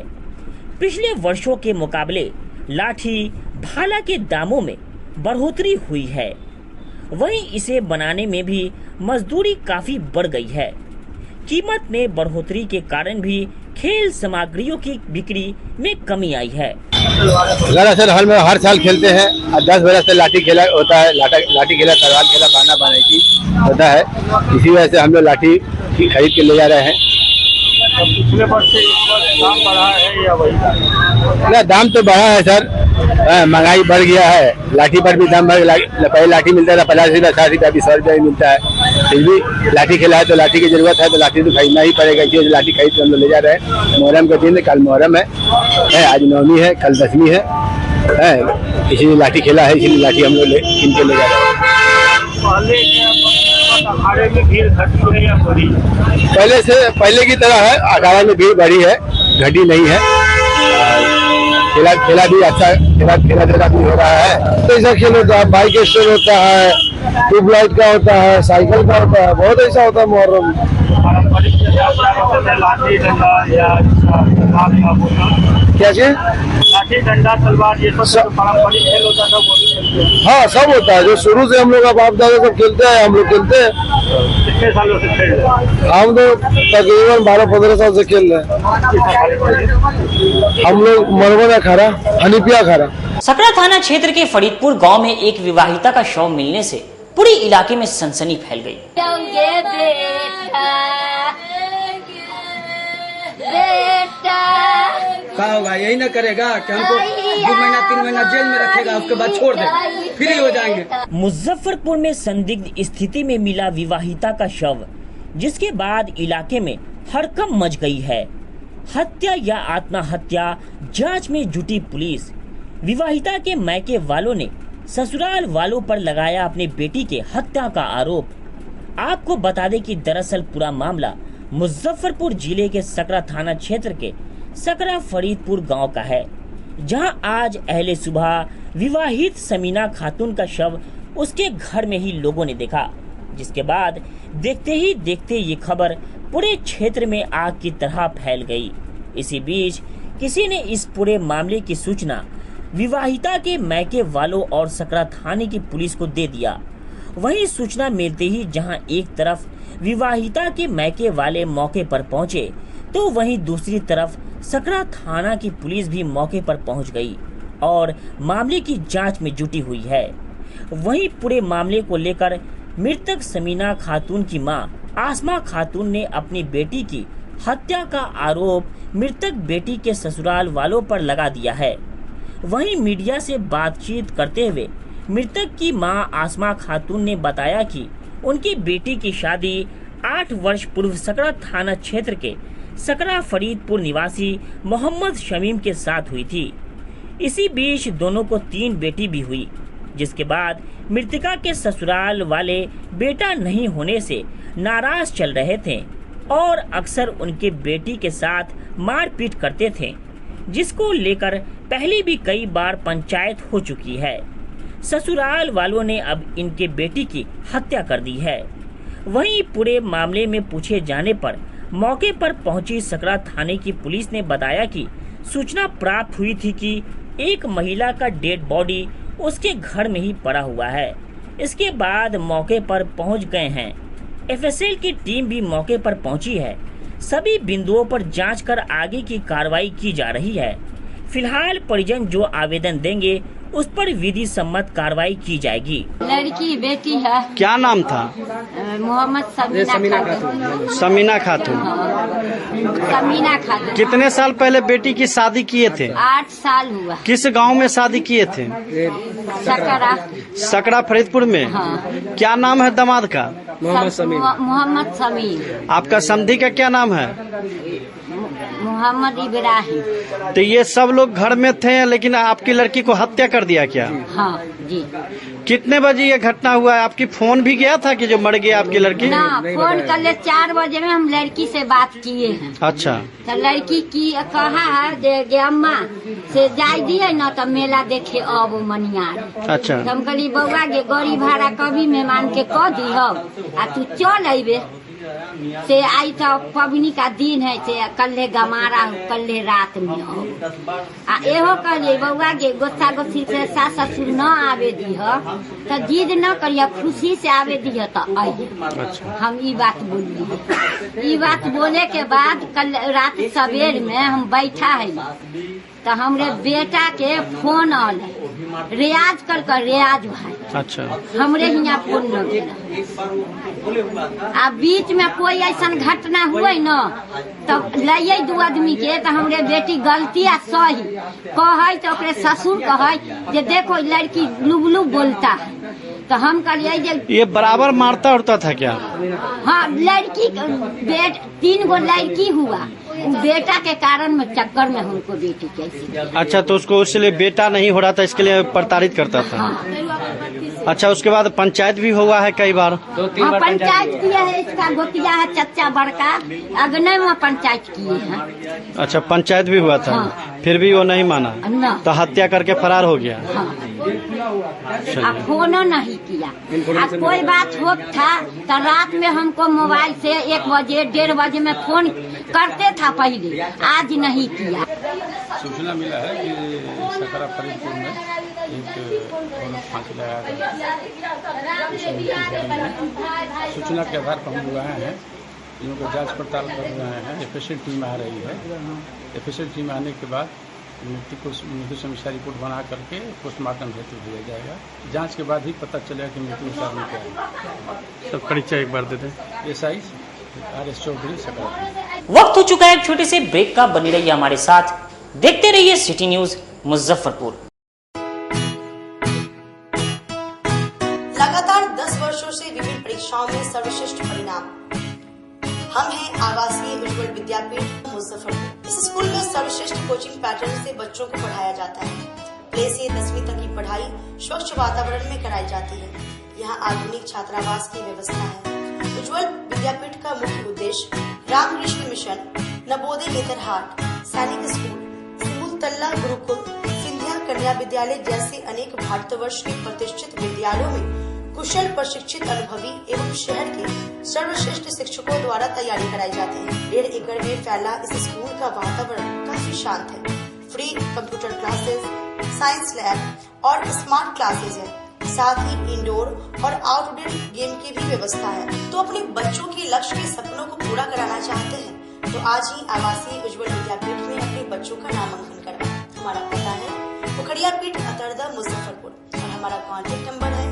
पिछले वर्षों के मुकाबले लाठी, भाला के दामों में बढ़ोतरी हुई है। वहीं इसे बनाने में भी मजदूरी काफी बढ़ गई है। कीमत में बढ़ोतरी के कारण भी खेल सामग्रियों की बिक्री में कमी आई है। दरअसल हम हर साल खेलते हैं और 10 बरस से लाठी खेला होता है, लाठी खेला, तलवार खेला, बाना बानाई होता है। इसी वजह से हम लोग लाठी खरीद के ले जा रहे हैं। पिछले वर्ष से इस वर्ष दाम बढ़ा है या वही? ना, दाम तो बढ़ा है सर, महंगाई बढ़ गया है। लाठी पर भी दाम बढ़, पहले लाठी मिलता था 50 रुपया, 60 रुपया, अभी 100 रुपया मिलता है। फिर भी लाठी खेला है तो लाठी की जरूरत है, तो लाठी तो खरीदना ही पड़ेगा। इसलिए लाठी खरीद के हम लोग ले जा रहे हैं। मुहर्रम के दिन, कल मुहर्रम है, आज नवमी है, कल 10वीं है, इसीलिए लाठी खेला है, इसीलिए लाठी हम लोग कीन के ले जा रहे हैं। अखाड़े में भीड़ घटी है या बढ़ी? पहले की तरह है, अखाड़ा में भीड़ बढ़ी है, घटी नहीं है। खेला भी अच्छा, खेला भी हो रहा है। तो ऐसा खेल होता है, बाइक स्टैंड होता है, ट्यूबलाइट का होता है, साइकिल का होता है, बहुत ऐसा होता है मुहर्रम। लाठी डंडा या क्या चीज? लाठी डंडा तलवार ये सब पारंपरिक खेल होता था। हाँ, सब होता है, जो शुरू से हम लोग बाप दादा सब खेलते हैं, हम लोग खेलते हैं। कितने सालों से खेल रहे हैं? हम तो तकरीबन 12-15 साल से खेल रहे हैं। हम लोग मरवन अखाड़ा, हनीफिया अखाड़ा। सकरा थाना क्षेत्र के फरीदपुर गांव में एक विवाहिता का शव मिलने से पूरे इलाके में सनसनी फैल गई। क्या होगा, यही ना करेगा कि हमको 2 महीना 3 महीना जेल में रखेगा, उसके बाद छोड़ दे, फ्री हो जाएंगे। मुजफ्फरपुर में संदिग्ध स्थिति में मिला विवाहिता का शव, जिसके बाद इलाके में हड़कंप मच गई है। हत्या या आत्महत्या, जांच में जुटी पुलिस। विवाहिता के मैके वालों ने ससुराल वालों पर लगाया अपने बेटी के हत्या का आरोप। आपको बता दें कि दरअसल पूरा मामला मुजफ्फरपुर जिले के सकरा थाना क्षेत्र के सकरा फरीदपुर गांव का है, जहां आज अहले सुबह विवाहित समीना खातून का शव उसके घर में ही लोगों ने देखा, जिसके बाद देखते ही देखते ये खबर पूरे क्षेत्र में आग की तरह फैल गई। इसी बीच किसी ने इस पूरे मामले की सूचना विवाहिता के मैके वालों और सकरा थाने की पुलिस को दे दिया। वहीं सूचना मिलते ही जहां एक तरफ विवाहिता के मैके वाले मौके पर पहुंचे, तो वहीं दूसरी तरफ सकरा थाना की पुलिस भी मौके पर पहुंच गई और मामले की जांच में जुटी हुई है। वहीं पूरे मामले को लेकर मृतक समीना खातून की मां आसमा खातून ने अपनी बेटी की हत्या का आरोप मृतक बेटी के ससुराल वालों पर लगा दिया है। वहीं मीडिया से बातचीत करते हुए मृतक की मां आसमा खातून ने बताया कि उनकी बेटी की शादी 8 वर्ष पूर्व सकरा थाना क्षेत्र के सकरा फरीदपुर निवासी मोहम्मद शमीम के साथ हुई थी। इसी बीच दोनों को 3 बेटी भी हुई, जिसके बाद मृतका के ससुराल वाले बेटा नहीं होने से नाराज चल रहे थे और अक्सर उनके बेटी के साथ मारपीट करते थे, जिसको लेकर पहले भी कई बार पंचायत हो चुकी है। ससुराल वालों ने अब इनके बेटी की हत्या कर दी है। वहीं पूरे मामले में पूछे जाने पर मौके पर पहुंची सकरा थाने की पुलिस ने बताया कि सूचना प्राप्त हुई थी कि एक महिला का डेड बॉडी उसके घर में ही पड़ा हुआ है। इसके बाद मौके पर पहुंच गए हैं। एफएसएल की टीम भी मौके पर पहुंची है। सभी बिंदुओं पर जांच कर आगे की कार्रवाई की जा रही है। फिलहाल परिजन जो आवेदन देंगे उस पर विधि सम्मत कार्रवाई की जाएगी। लड़की बेटी है। क्या नाम था? मोहम्मद समीना खातून। समीना खातून। समीना खातून। कितने साल पहले बेटी की शादी किए थे? 8 साल हुआ। किस गांव में शादी किए थे? सकरा। सकरा फरीदपुर में। हाँ। क्या नाम है दामाद का? मोहम्मद समीर। आपका समधी का क्या नाम है? मोहम्मद इब्राहिम। तो ये सब लोग घर में थे, लेकिन आपकी लड़की को हत्या कर दिया क्या? हाँ जी। कितने बजे ये घटना हुआ है? आपकी फोन भी गया था कि जो मर गई आपकी लड़की? ना, फोन कर ले 4 बजे में हम लड़की से बात किए हैं। अच्छा। तो लड़की की कहा है दे अम्मा से जाय दिए न तो मेला देखे अब मनियार। अच्छा। हम कहली बउआ गे गाड़ी भाड़ा कभी मेहमान के कह दी आ तू चल अबे से आई तो पबनी का दिन है से कल्ले गमारा कल्ले रात में हो आ एहो करिए बउआ के गोस्सा गोस्सी से सास ससुर न आवे दीह तो जिद न करिए, खुशी से आवे दीह तो आई। हम ई बात बोलिए। ई बात बोले के बाद कल रात सवेर में हम बैठा है तो हमरे बेटा के फोन आल रियाज कर रियाज भाई। अच्छा। हमरे यहाँ फोन न आ बीच में कोई ऐसा घटना हुए न तब लाइए 2 आदमी के तो हमरे बेटी गलती आ सही कहे तो ओकरे ससुर कहे जे देखो लड़की लुबलू बोलता है तो हम कहिए ये बराबर मारता उड़ता था क्या? हाँ, लड़की 3 गो लड़की हुआ, बेटा के कारण में चक्कर में हमको बेटी कैसी। अच्छा, तो उसको उसके बेटा नहीं हो रहा था इसके लिए प्रताड़ित करता था। हाँ। अच्छा, उसके बाद पंचायत भी हुआ है कई बार। हाँ, पंचायत किया है, इसका गोतिया है चच्चा बड़का अगने में पंचायत किए हैं। अच्छा, पंचायत भी हुआ था। हाँ। फिर भी वो नहीं माना तो हत्या करके फरार हो गया। हाँ। अब फोन नहीं किया। अब कोई बात हो था तो रात में हमको मोबाइल से 1 बजे 1:30 बजे में फोन करते था पहले, आज नहीं किया। सूचना मिला है कि सकरा फरीदपुर में एक फांसी लगाया गया। सूचना के आधार पर हम लोग आए हैं, इन को जांच पड़ताल कर रहे हैं। एफएसएल टीम आ रही है। एफएसएल टीम आने के बाद मृत्यु को मृत्यु समीक्षा रिपोर्ट बना करके पोस्टमार्टम हेतु भेजा जाएगा। जांच के बाद ही पता चलेगा कि मृत्यु का कारण क्या है। सब परिचय एक बार देते। SI RS Chaudhary Sakra. वक्त हो चुका है एक छोटे से ब्रेक का। बनी रहिए हमारे साथ, देखते रहिए सिटी न्यूज मुजफ्फरपुर। लगातार 10 वर्षों से विभिन्न परीक्षाओं में सर्वश्रेष्ठ परिणाम। हम हैं आवासीय उज्ज्वल विद्यापीठ मुजफ्फरपुर। इस स्कूल में सर्वश्रेष्ठ कोचिंग पैटर्न से बच्चों को पढ़ाया जाता है। प्ले से 10वीं तक की पढ़ाई स्वच्छ वातावरण में कराई जाती है। यहाँ आधुनिक छात्रावास की व्यवस्था है। उज्ज्वल विद्यापीठ का मुख्य उद्देश्य रामकृष्ण मिशन, नवोदय नेतरहाट, सैनिक स्कूल, सिमुलतला गुरुकुल, सिंधिया कन्या विद्यालय जैसे अनेक भारतवर्ष के प्रतिष्ठित विद्यालयों में कुशल प्रशिक्षित अनुभवी एवं शहर के सर्वश्रेष्ठ शिक्षकों द्वारा तैयारी कराई जाती है। 1.5 एकड़ में फैला इस स्कूल का वातावरण काफी शांत है। Free computer classes, science lab और स्मार्ट क्लासेस है। साथ ही इंडोर और आउटडोर गेम की भी व्यवस्था है। तो अपने बच्चों के लक्ष्य के सपनों को पूरा कराना चाहते हैं तो आज ही आवासीय उज्ज्वल विद्यापीठ में अपने बच्चों का नामांकन करवाएं। हमारा पता है पोखरिया पीठ अतरदा मुजफ्फरपुर और हमारा कॉन्टेक्ट नंबर है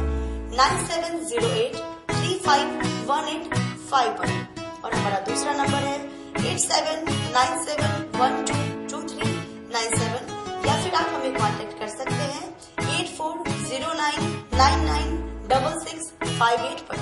9708 351851 और हमारा दूसरा नंबर है 8797122397 या फिर आप हमें कांटेक्ट कर सकते हैं 8409996658 पर।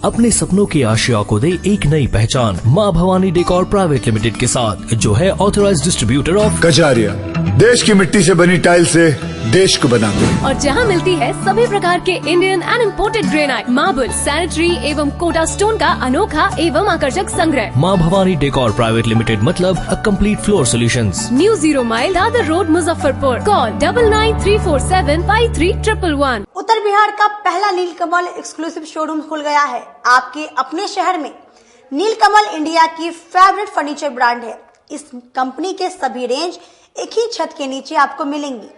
अपने सपनों की आशिया को दे एक नई पहचान माँ भवानी डेकोर प्राइवेट लिमिटेड के साथ, जो है ऑथराइज्ड डिस्ट्रीब्यूटर ऑफ कजारिया। देश की मिट्टी से बनी टाइल से देश को बनाते हैं। और जहां मिलती है सभी प्रकार के Indian and imported granite, marble, sanitary एवं कोटा स्टोन का अनोखा एवं आकर्षक संग्रह। माँ भवानी डेकोर प्राइवेट लिमिटेड मतलब a complete floor solutions. New 0 mile Dadar road Muzaffarpur. Call 9934753111। उत्तर बिहार का पहला नीलकमल एक्सक्लूसिव शोरूम खुल गया है आपके अपने शहर में। नीलकमल इंडिया की फेवरेट फर्नीचर ब्रांड है। इस कंपनी के सभी रेंज एक ही छत के नीचे आपको मिलेंगी।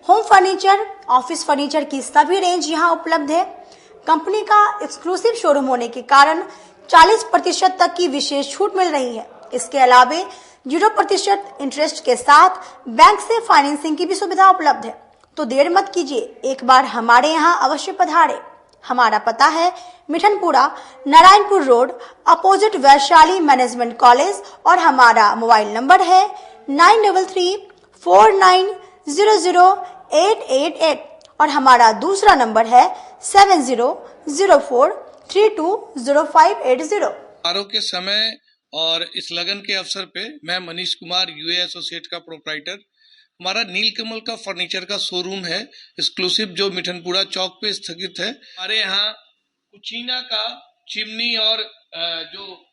होम फर्नीचर, ऑफिस फर्नीचर की सभी रेंज यहाँ उपलब्ध है। कंपनी का एक्सक्लूसिव शोरूम होने के कारण 40% तक की विशेष छूट मिल रही है। इसके अलावे 0% इंटरेस्ट के साथ बैंक से फाइनेंसिंग की भी सुविधा उपलब्ध है। तो देर मत कीजिए, एक बार हमारे यहाँ अवश्य पधारे। हमारा पता है Mithanpura, Narayanpur road, opposite Vaishali management college और हमारा मोबाइल नंबर है 9334900888 और हमारा दूसरा नंबर है 7004320580। समारोह के समय और इस लगन के अवसर पे मैं मनीष कुमार यूए एसोसिएट का प्रोप्राइटर, हमारा नीलकमल का फर्नीचर का शोरूम है एक्सक्लूसिव जो मिठनपुरा चौक पे स्थगित है। हमारे यहाँ कुचीना का चिमनी और जो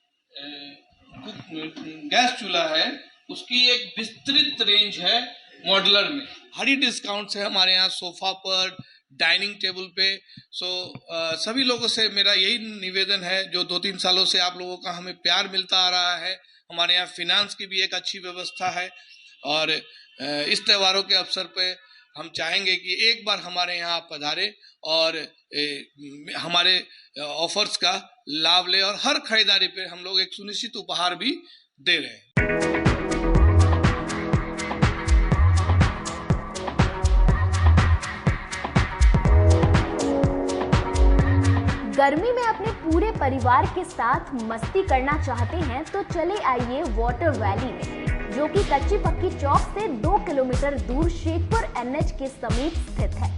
गैस चूल्हा है उसकी एक विस्तृत रेंज है। मॉडलर में भारी डिस्काउंट है हमारे यहाँ। सोफा पर, डाइनिंग टेबल पे। सभी लोगों से मेरा यही निवेदन है, जो 2-3 सालों से आप लोगों का हमें प्यार मिलता आ रहा है, हमारे यहाँ फिनांस की भी एक अच्छी व्यवस्था है और इस त्योहारों के अवसर पे हम चाहेंगे कि एक बार हमारे यहाँ पधारे और हमारे ऑफर्स का लाभ ले और हर खरीदारी पे हम लोग एक सुनिश्चित उपहार भी दे रहे हैं। गर्मी में अपने पूरे परिवार के साथ मस्ती करना चाहते हैं तो चले आइए वाटर वैली में, जो कि कच्ची पक्की चौक से 2 किलोमीटर दूर शेखपुर NH के समीप स्थित है।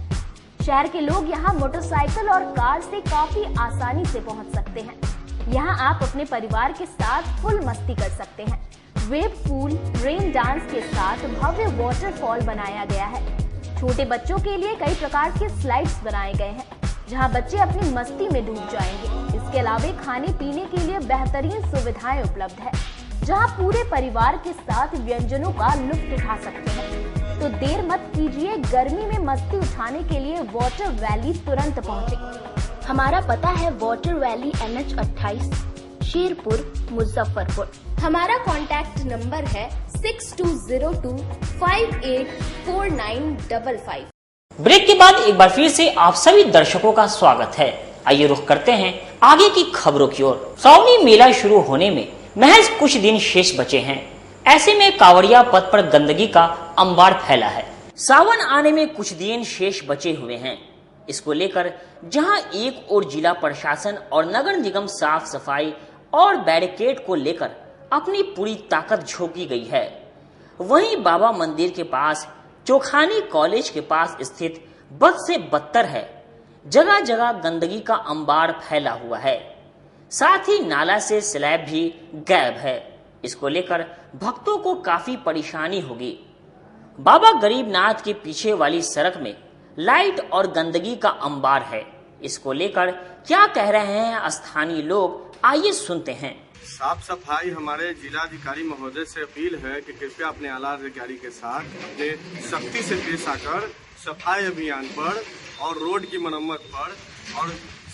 शहर के लोग यहाँ मोटरसाइकिल और कार से काफी आसानी से पहुँच सकते हैं। यहाँ आप अपने परिवार के साथ फुल मस्ती कर सकते हैं। वेव पूल, रेन डांस के साथ भव्य वाटरफॉल बनाया गया है। छोटे बच्चों के लिए कई प्रकार के स्लाइड्स बनाए गए हैं, जहां बच्चे अपनी मस्ती में डूब जाएंगे। इसके अलावा खाने पीने के लिए बेहतरीन सुविधाएं उपलब्ध है, जहां पूरे परिवार के साथ व्यंजनों का लुत्फ उठा सकते हैं। तो देर मत कीजिए, गर्मी में मस्ती उठाने के लिए वाटर वैली तुरंत पहुंचे। हमारा पता है water valley NH 28, Sherpur, Muzaffarpur. हमारा कॉन्टैक्ट नंबर है 6202 584955। ब्रेक के बाद एक बार फिर से आप सभी दर्शकों का स्वागत है। आइए रुख करते हैं आगे की खबरों की ओर। श्रावणी मेला शुरू होने में महज कुछ दिन शेष बचे हैं। ऐसे में कांवड़िया पथ पर गंदगी का अंबार फैला है। सावन आने में कुछ दिन शेष बचे हुए हैं। इसको लेकर जहां एक ओर जिला प्रशासन और नगर निगम साफ सफाई और बैरिकेड को लेकर अपनी पूरी ताकत झोंकी गई है, वहीं बाबा मंदिर के पास, चोखानी कॉलेज के पास स्थित बद से बदतर है। जगह जगह गंदगी का अंबार फैला हुआ है, साथ ही नाला से स्लैब भी गायब है। इसको लेकर भक्तों को काफी परेशानी होगी। बाबा गरीबनाथ के पीछे वाली सड़क में लाइट और गंदगी का अंबार है। इसको लेकर क्या कह रहे हैं स्थानीय लोग, आइए सुनते हैं। साफ सफाई हमारे जिलाधिकारी महोदय से अपील है कि कृपया अपने आला अधिकारी के साथ अपने सख्ती से पेश आकर सफाई अभियान पर और रोड की मरम्मत पर और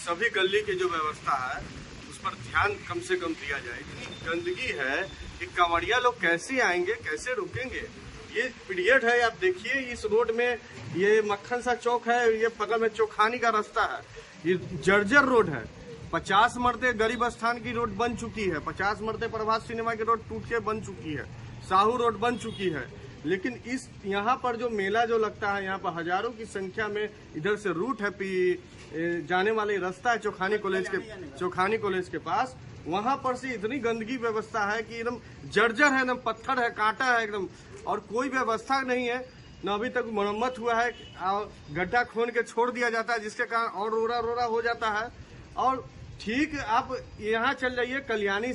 सभी गली की जो व्यवस्था है उस पर ध्यान कम से कम दिया जाए। इतनी गंदगी है कि कांवड़िया लोग कैसे आएंगे, कैसे रुकेंगे। ये पीरियड है, आप देखिए इस रोड में ये मक्खन सा चौक है, ये बगल में चोखानी का रास्ता है, ये जर्जर रोड है। 50 मरते गरीब स्थान की रोड बन चुकी है, 50 मरते प्रभात सिनेमा की रोड टूट के बन चुकी है, साहू रोड बन चुकी है। लेकिन इस यहाँ पर जो मेला जो लगता है, यहाँ पर हजारों की संख्या में इधर से रूट है जाने वाले रास्ता है चोखानी कॉलेज के पास, वहां पर से इतनी गंदगी व्यवस्था है कि एकदम जर्जर है, एकदम पत्थर है, कांटा है एकदम, और कोई व्यवस्था नहीं है, न अभी तक मरम्मत हुआ है। गड्ढा खोन के छोड़ दिया जाता है, जिसके कारण और रोड़ा हो जाता है। और ठीक आप यहाँ चल जाइए कल्याणी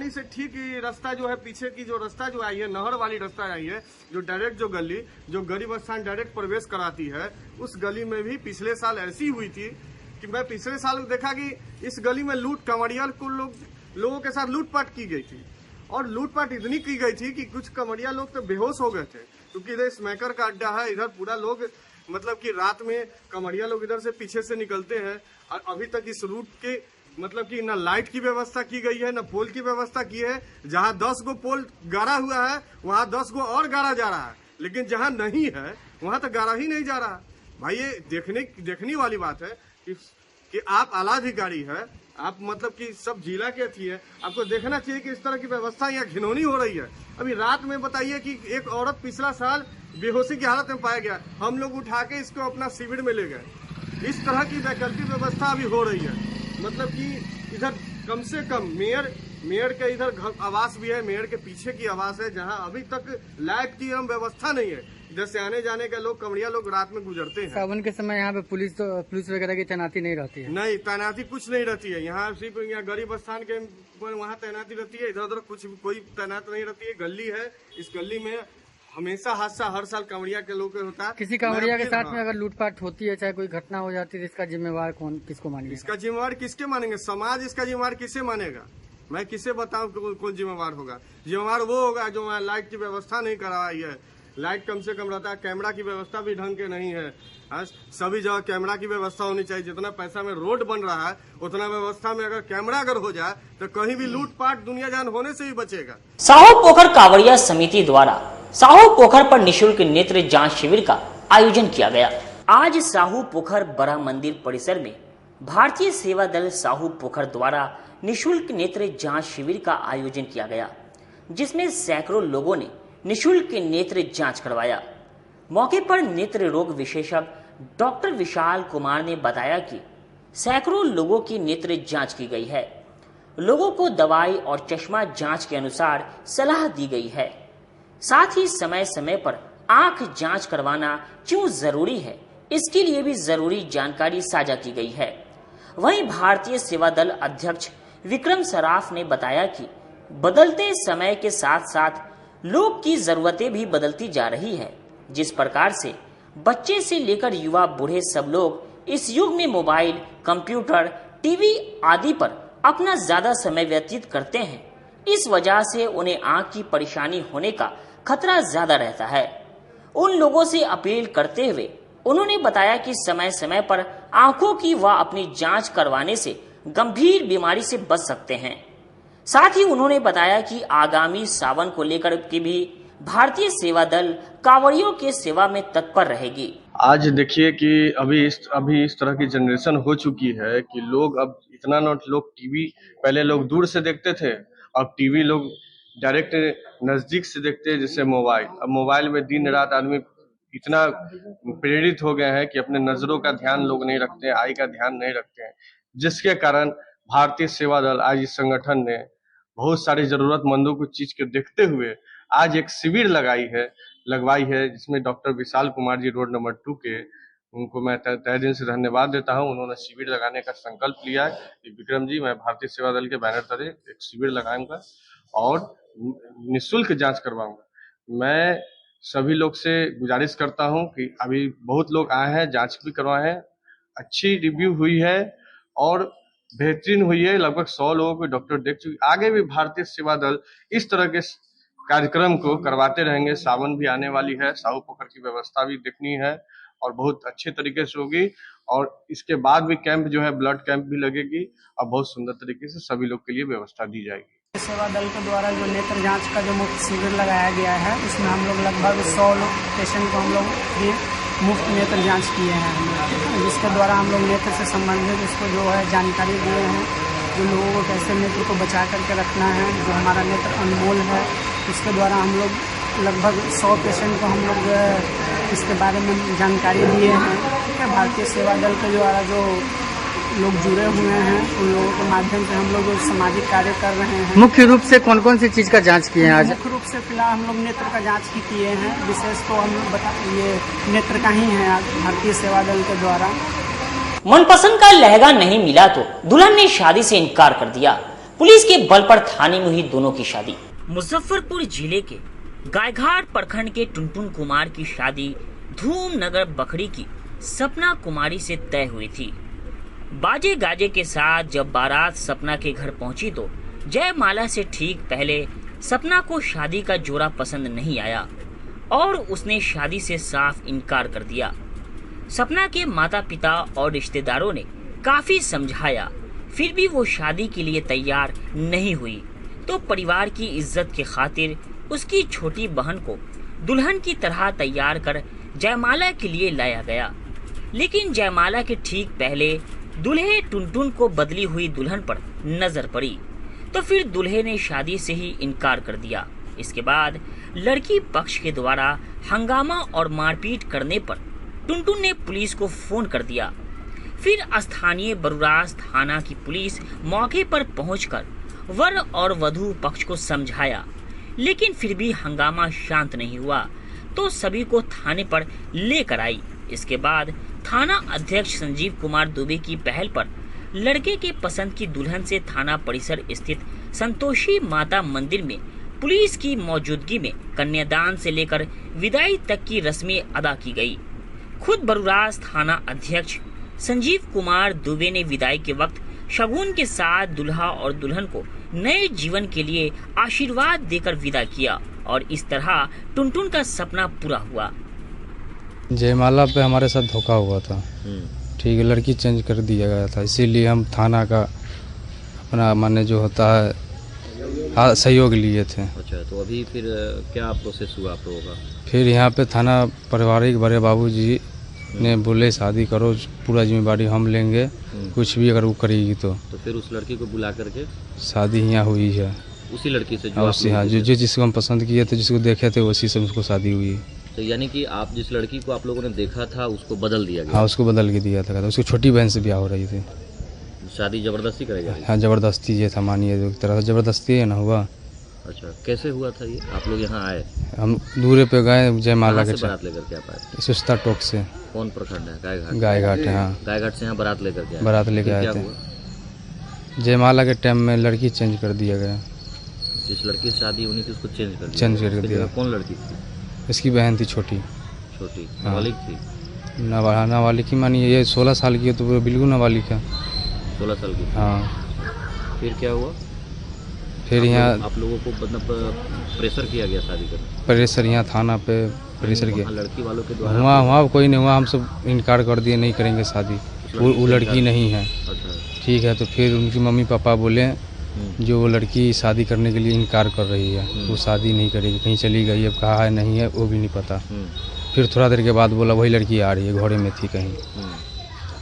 से ठीक रास्ता जो है, पीछे की जो रास्ता जो आई है, नहर वाली रास्ता आई है, जो डायरेक्ट जो गली जो गरीब स्थान डायरेक्ट प्रवेश कराती है, उस गली में भी पिछले साल ऐसी हुई थी कि मैं पिछले साल देखा कि इस गली में कांवड़िया को लोगों के साथ लूटपाट की गई थी। और लूटपाट इतनी की गई थी कि कुछ कांवड़िया लोग तो बेहोश हो गए थे, क्योंकि इधर स्मैकर का अड्डा है, इधर पूरा लोग मतलब कि रात में कांवड़िया लोग इधर से पीछे से निकलते हैं। और अभी तक इस रूट के मतलब कि न लाइट की व्यवस्था की गई है, न पोल की व्यवस्था की है। जहां 10 गो पोल गाड़ा हुआ है, वहां 10 गो और गाड़ा जा रहा है, लेकिन जहां नहीं है वहां तो गाड़ा ही नहीं जा रहा। भाई ये देखने वाली बात है कि आप आला अधिकारी है, आप मतलब कि सब जिला के थी है, आपको देखना चाहिए कि इस तरह की व्यवस्था यहाँ घिनौनी हो रही है। अभी रात में बताइए कि एक औरत पिछला साल बेहोशी की हालत में पाया गया, हम लोग उठा के इसको अपना शिविर में ले गए। इस तरह की वैकल्पिक व्यवस्था अभी हो रही है। मतलब कि इधर कम से कम मेयर के इधर आवास भी है, मेयर के पीछे की आवास है, जहां अभी तक लाइट की हम व्यवस्था नहीं है। इधर से आने जाने के लोग कांवड़िया लोग रात में गुजरते हैं। सावन के समय यहाँ पे पुलिस वगैरह की तैनाती नहीं रहती है? नहीं, तैनाती कुछ नहीं रहती है यहाँ, सिर्फ यहाँ गरीब स्थान के वहाँ तैनाती रहती है, इधर उधर कोई तैनात नहीं रहती है। गली है, इस गली में हमेशा हादसा हर साल कांवड़िया के लोग होता है। किसी कांवड़िया के साथ में अगर लूटपाट होती है, चाहे कोई घटना हो जाती है, तो इसका जिम्मेवार किसको मानेंगे? इसका जिम्मेवार किसके मानेंगे? समाज इसका जिम्मेवार किसे मानेगा? मैं किसे बताऊं कौन जिम्मेवार होगा? जिम्मेवार वो होगा जो वहाँ लाइट की व्यवस्था नहीं करवाई है, लाइट कम से कम रहता है, कैमरा की व्यवस्था भी ढंग के नहीं है। सभी जगह कैमरा की व्यवस्था होनी चाहिए। जितना पैसा में रोड बन रहा है उतना व्यवस्था में अगर कैमरा हो जाए तो कहीं भी लूटपाट दुनिया जान होने से ही बचेगा। साहू पोखर कांवड़िया समिति द्वारा साहू पोखर पर निःशुल्क नेत्र जांच शिविर का आयोजन किया गया। आज साहू पोखर बड़ा मंदिर परिसर में भारतीय सेवा दल साहू पोखर द्वारा निःशुल्क नेत्र जांच शिविर का आयोजन किया गया, जिसमें सैकड़ों लोगों ने निःशुल्क नेत्र जांच करवाया। मौके पर नेत्र रोग विशेषज्ञ डॉक्टर विशाल कुमार ने बताया कि सैकड़ों लोगों की नेत्र जांच की गई है। लोगों को दवाई और चश्मा जांच के अनुसार सलाह दी गई है। साथ ही समय समय पर आंख जांच करवाना क्यों जरूरी है, इसके लिए भी जरूरी जानकारी साझा की गई है। वहीं भारतीय सेवा दल अध्यक्ष विक्रम सराफ ने बताया कि बदलते समय के साथ साथ लोग की जरूरतें भी बदलती जा रही है। जिस प्रकार से बच्चे से लेकर युवा बूढ़े सब लोग इस युग में मोबाइल, कंप्यूटर, टीवी आदि पर अपना ज्यादा समय व्यतीत करते हैं, इस वजह से उन्हें आंख की परेशानी होने का खतरा ज्यादा रहता है। उन लोगों से अपील करते हुए उन्होंने बताया कि समय समय पर आंखों की व अपनी जांच करवाने से गंभीर बीमारी से बच सकते हैं। साथ ही उन्होंने बताया कि आगामी सावन को लेकर के भी भारतीय सेवा दल कांवड़ियों के सेवा में तत्पर रहेगी। आज देखिए कि अभी इस तरह की जनरेशन हो चुकी है कि लोग अब इतना लोग टीवी पहले लोग दूर से देखते थे, अब टीवी लोग डायरेक्ट नजदीक से देखते हैं, जैसे मोबाइल। अब मोबाइल में दिन रात आदमी इतना प्रेरित हो गए हैं कि अपने नजरों का ध्यान लोग नहीं रखते हैं, आई का ध्यान नहीं रखते हैं, जिसके कारण भारतीय सेवा दल आज इस संगठन ने बहुत सारी जरूरतमंदों को चीज के देखते हुए आज एक शिविर लगवाई है, जिसमें doctor Vishal Kumar ji road number 2 के, उनको मैं तहे दिल से धन्यवाद देता हूं। उन्होंने शिविर लगाने का संकल्प लिया है कि विक्रम जी, मैं भारतीय सेवा दल के बैनर तले एक शिविर लगाऊंगा और निःशुल्क जांच करवाऊंगा। मैं सभी लोग से गुजारिश करता हूं कि अभी बहुत लोग आए हैं, जांच भी करवाए हैं, अच्छी रिव्यू हुई है और बेहतरीन हुई है। लगभग 100 लोगों को डॉक्टर देख चुके। आगे भी भारतीय सेवा दल इस तरह के कार्यक्रम को करवाते रहेंगे। सावन भी आने वाली है, साहू पोखर की व्यवस्था भी देखनी है और बहुत अच्छे तरीके से होगी। और इसके बाद भी कैंप जो है, ब्लड कैंप भी लगेगी और बहुत सुंदर तरीके से सभी लोग के लिए व्यवस्था दी जाएगी। सेवा दल के द्वारा जो नेत्र जांच का जो मुफ्त शिविर लगाया गया है, इसमें हम लोग लगभग 100 पेशेंट को हम लोग भी मुफ्त नेत्र जांच किए हैं, जिसके द्वारा हम लोग नेत्र से संबंधित उसको जो है जानकारी दिए हैं, जो लोगों को कैसे नेत्र को बचा करके रखना है, जो हमारा नेत्र अनमोल है, उसके द्वारा हम लोग लगभग 100 पेशेंट को हम लोग इसके बारे में जानकारी दिए हैं। ठीक है, भारतीय सेवा दल के द्वारा जो लोग जुड़े हुए हैं, उन लोगों के माध्यम से हम लोग सामाजिक कार्य कर रहे हैं। मुख्य रूप से कौन कौन सी चीज का जांच किए हैं आज? मुख्य रूप से फिलहाल हम लोग नेत्र का जांच किए हैं। विशेष तो हम लोग ये नेत्र का ही है आज भारतीय सेवा दल के द्वारा। मनपसंद का लहंगा नहीं मिला तो दुल्हन ने शादी से इनकार कर दिया। पुलिस के बल पर थाने में हुई दोनों की शादी। मुजफ्फरपुर जिले के गायघाट प्रखंड के टुनटुन कुमार की शादी धूमनगर बखरी की सपना कुमारी से तय हुई थी। बाजे गाजे के साथ जब बारात सपना के घर पहुंची तो जयमाला से ठीक पहले सपना को शादी का जोड़ा पसंद नहीं आया और उसने शादी से साफ इनकार कर दिया। सपना के माता पिता और रिश्तेदारों ने काफी समझाया, फिर भी वो शादी के लिए तैयार नहीं हुई, तो परिवार की इज्जत के खातिर उसकी छोटी बहन को दुल्हन की तरह तैयार कर जयमाला के लिए लाया गया। लेकिन जयमाला के ठीक पहले दूल्हे टुनटुन को बदली हुई दुल्हन पर नजर पड़ी, तो फिर दूल्हे ने शादी से ही इनकार कर दिया। इसके बाद लड़की पक्ष के द्वारा हंगामा और मारपीट करने पर टुनटुन ने पुलिस को फोन कर दिया। फिर स्थानीय बरुराज थाना की पुलिस मौके पर पहुंचकर वर और वधू पक्ष को समझाया, लेकिन फिर भी हंगामा शांत नहीं हुआ, तो सभी को थाने पर लेकर आई। इसके बाद थाना अध्यक्ष संजीव कुमार दुबे की पहल पर लड़के के पसंद की दुल्हन से थाना परिसर स्थित संतोषी माता मंदिर में पुलिस की मौजूदगी में कन्यादान से लेकर विदाई तक की रस्में अदा की गई। खुद बरुराज थाना अध्यक्ष संजीव कुमार दुबे ने विदाई के वक्त शगुन के साथ दुल्हा और दुल्हन को नए जीवन के लिए आशीर्वाद देकर विदा किया और इस तरह टुनटुन का सपना पूरा हुआ। जयमाला पे हमारे साथ धोखा हुआ था, ठीक है, लड़की चेंज कर दिया गया था, इसीलिए हम थाना का अपना माने जो होता है सहयोग लिए थे। अच्छा, तो अभी फिर क्या प्रोसेस हुआ आप लोगों का? फिर यहाँ पे थाना पारिवारिक बड़े बाबूजी ने बोले शादी करो, पूरा जिम्मेदारी हम लेंगे, कुछ भी अगर वो करेगी तो फिर उस लड़की को बुला करके शादी यहाँ हुई है। उसी लड़की से जो जिसको हम पसंद किए थे, जिसको देखे थे, उसी से उसको शादी हुई। तो यानी कि आप जिस लड़की को आप लोगों ने देखा था उसको बदल दिया गया? हाँ, उसको बदल के दिया था, उसकी छोटी बहन से ब्याह हो रही थी। शादी जबरदस्ती करेगा? हाँ, जबरदस्ती ये था, मानिए एक तरह से जबरदस्ती है ना हुआ। अच्छा, कैसे हुआ था ये? आप लोग यहाँ आए? हम दूरे पे गए जयमाला के बारात लेकर के आप आए? सुस्ता टोक से। कौन प्रखंड है? गायघाट है। हाँ, गायघाट से यहाँ बारात लेकर के आए? बारात लेकर आए थे। जयमाला के टाइम में लड़की चेंज कर दिया गया। जिस लड़की से शादी होनी थी उसको चेंज कर दिया। कौन लड़की थी? इसकी बहन थी, छोटी। नाबालिग थी? नाबालिग की मानिए ये 16 साल की है, तो बिल्कुल नाबालिग है। 16 साल की? हाँ। फिर क्या हुआ? फिर यहाँ आप लोगों को मतलब प्रेशर किया गया शादी करने? प्रेशर यहाँ थाना पे प्रेशर किया। लड़की वालों के द्वारा? वहाँ कोई नहीं, वहाँ हम सब इनकार कर दिए, नहीं करेंगे शादी, वो लड़की नहीं है। ठीक है, तो फिर उनकी मम्मी पापा बोले जो वो लड़की शादी करने के लिए इनकार कर रही है, वो शादी नहीं करेगी, कहीं चली गई, अब कहाँ है नहीं है वो भी नहीं पता। फिर थोड़ा देर के बाद बोला वही लड़की आ रही है, घोड़े में थी कहीं।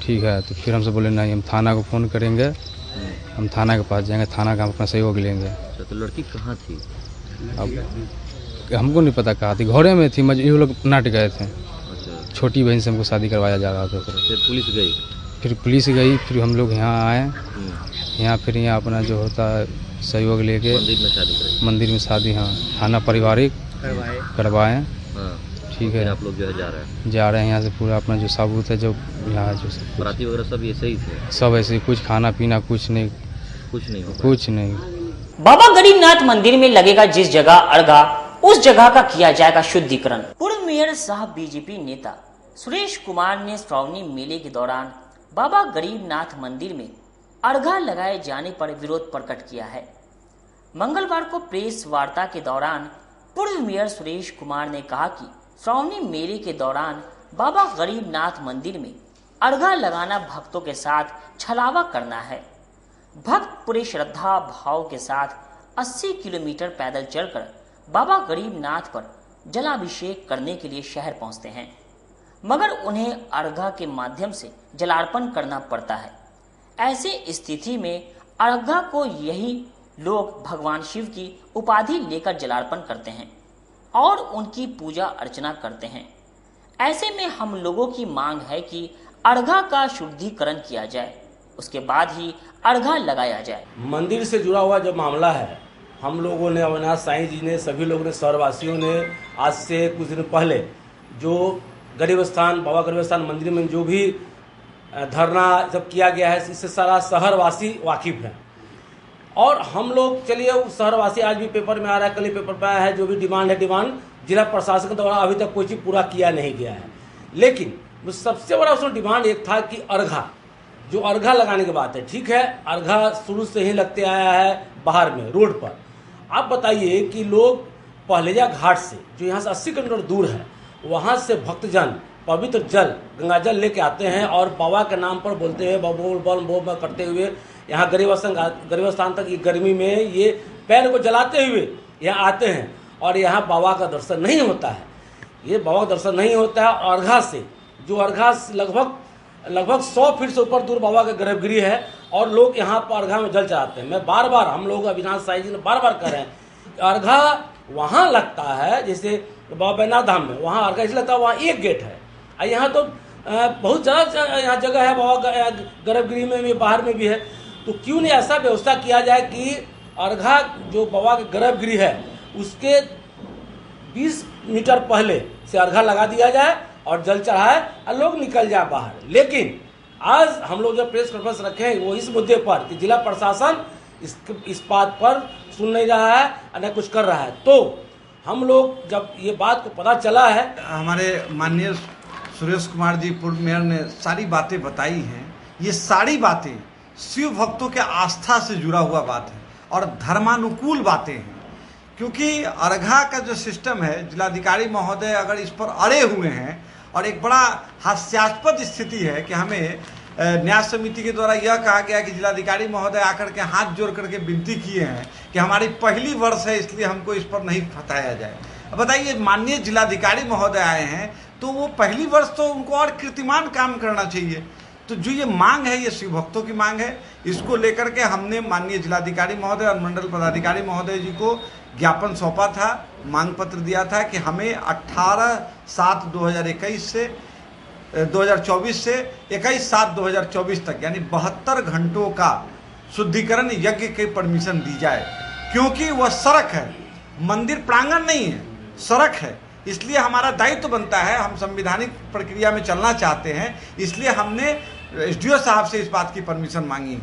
ठीक है, तो फिर हमसे बोले नहीं, हम थाना को फ़ोन करेंगे, हम थाना के पास जाएंगे, थाना का हम अपना सहयोग लेंगे। तो लड़की कहाँ थी? अब हमको नहीं पता कहाँ थी, घोड़े में थी, ये लोग नाट गए थे। छोटी बहन से हमको शादी करवाया जा रहा था। फिर पुलिस गई? फिर पुलिस गई, फिर हम लोग यहाँ आए, यहाँ फिर यहाँ अपना जो होता है सहयोग लेके मंदिर में शादी हाँ, थाना पारिवारिक करवाएं। ठीक है, आप लोग जो है जा रहे हैं यहाँ से, पूरा अपना जो सबूत है, जो यहाँ जो बराती वगैरह सब ऐसे ही थे? सब ऐसे, कुछ खाना पीना कुछ नहीं। कुछ नहीं। बाबा गरीबनाथ मंदिर में लगेगा जिस जगह अर्घा, उस जगह का किया जाएगा शुद्धिकरण। पूर्व मेयर सह बीजेपी नेता सुरेश कुमार ने श्रावणी मेले के दौरान बाबा गरीबनाथ मंदिर में अर्घा लगाए जाने पर विरोध प्रकट किया है। मंगलवार को प्रेस वार्ता के दौरान पूर्व मेयर सुरेश कुमार ने कहा कि श्रावणी मेले के दौरान बाबा गरीबनाथ मंदिर में अर्घा लगाना भक्तों के साथ छलावा करना है। भक्त पूरे श्रद्धा भाव के साथ 80 किलोमीटर पैदल चलकर बाबा गरीबनाथ पर जलाभिषेक करने के लिए शहर पहुंचते हैं, मगर उन्हें अर्घा के माध्यम से जलार्पण करना पड़ता है। ऐसे स्थिति में अर्घा को यही लोग भगवान शिव की उपाधि लेकर जलार्पण करते हैं और उनकी पूजा अर्चना करते हैं। ऐसे में हम लोगों की मांग है कि अर्घा का शुद्धिकरण किया जाए, उसके बाद ही अर्घा लगाया जाए। मंदिर से जुड़ा हुआ जो मामला है, हम लोगों ने, अविनाश साईं जी ने, सभी लोगों ने, शहरवासियों ने आज से कुछ दिन पहले जो गरीब स्थान, बाबा गरीब स्थान मंदिर में जो भी धरना सब किया गया है, इससे सारा शहरवासी वाकिफ है। और हम लोग चलिए शहरवासी, आज भी पेपर में आ रहा है, कल ही पेपर में आया है, जो भी डिमांड है, डिमांड जिला प्रशासन के द्वारा अभी तक कोई चीज़ पूरा किया नहीं गया है। लेकिन सबसे बड़ा उसमें डिमांड एक था कि अर्घा, जो अर्घा लगाने की बात है, ठीक है, अर्घा शुरू से ही लगते आया है बाहर में रोड पर। आप बताइए कि लोग पहलेजा घाट से, जो यहाँ से 80 किलोमीटर दूर है, वहाँ से भक्तजन पवित्र जल, गंगा जल लेके आते हैं और बाबा के नाम पर बोलते हुए, बोल बल बोल करते हुए यहाँ गरीब स्थान तक ये गर्मी में ये पैर को जलाते हुए यहाँ आते हैं और यहाँ बाबा का दर्शन नहीं होता है। ये बाबा का दर्शन नहीं होता है। अर्घा से, जो अर्घा लगभग 100 फीट से ऊपर दूर बाबा का गर्भगृह है और लोग यहाँ पर अर्घा में जल चढ़ाते हैं। मैं बार बार, हम लोग अविनाश साईं जी ने बार बार कह रहे हैं, अर्घा वहाँ लगता है जैसे बाबा बैद्यनाथ धाम में, वहाँ अर्घा इसलिए लगता है, वहाँ एक गेट है। यहाँ तो बहुत ज़्यादा यहाँ जगह है बाबा गर्भगृह में भी, बाहर में भी है। तो क्यों नहीं ऐसा व्यवस्था किया जाए कि अर्घा जो बाबा के गर्भगृह है उसके 20 मीटर पहले से अर्घा लगा दिया जाए और जल चढ़ाए और लोग निकल जाए बाहर। लेकिन आज हम लोग जो प्रेस कॉन्फ्रेंस रखे हैं वो इस मुद्दे पर कि जिला प्रशासन इस बात पर सुन नहीं रहा है और न कुछ कर रहा है। तो हम लोग जब ये बात को पता चला है, हमारे माननीय सुरेश कुमार जी पूर्व मेयर ने सारी बातें बताई हैं, ये सारी बातें शिव भक्तों के आस्था से जुड़ा हुआ बात है और धर्मानुकूल बातें हैं। क्योंकि अर्घा का जो सिस्टम है, जिलाधिकारी महोदय अगर इस पर अड़े हुए हैं और एक बड़ा हास्यास्पद स्थिति है कि हमें न्याय समिति के द्वारा यह कहा गया कि जिलाधिकारी महोदय आकर के हाथ जोड़ करके विनती किए हैं कि हमारी पहली वर्ष है इसलिए हमको इस पर नहीं फंसाया जाए। अब बताइए, माननीय जिलाधिकारी महोदय आए हैं तो वो पहली वर्ष तो उनको और कीर्तिमान काम करना चाहिए। तो जो ये मांग है, ये शिव भक्तों की मांग है। इसको लेकर के हमने माननीय जिलाधिकारी महोदय और मंडल पदाधिकारी महोदय जी को ज्ञापन सौंपा था, मांग पत्र दिया था कि हमें 18/7/2021 से 2024 से 21/7/2024 तक यानी 72 घंटों का शुद्धिकरण यज्ञ की परमिशन दी जाए, क्योंकि वह सड़क है, मंदिर प्रांगण नहीं है, सड़क है। इसलिए हमारा दायित्व बनता है, हम संवैधानिक प्रक्रिया में चलना चाहते हैं, इसलिए हमने एसडीओ साहब से इस बात की परमिशन मांगी,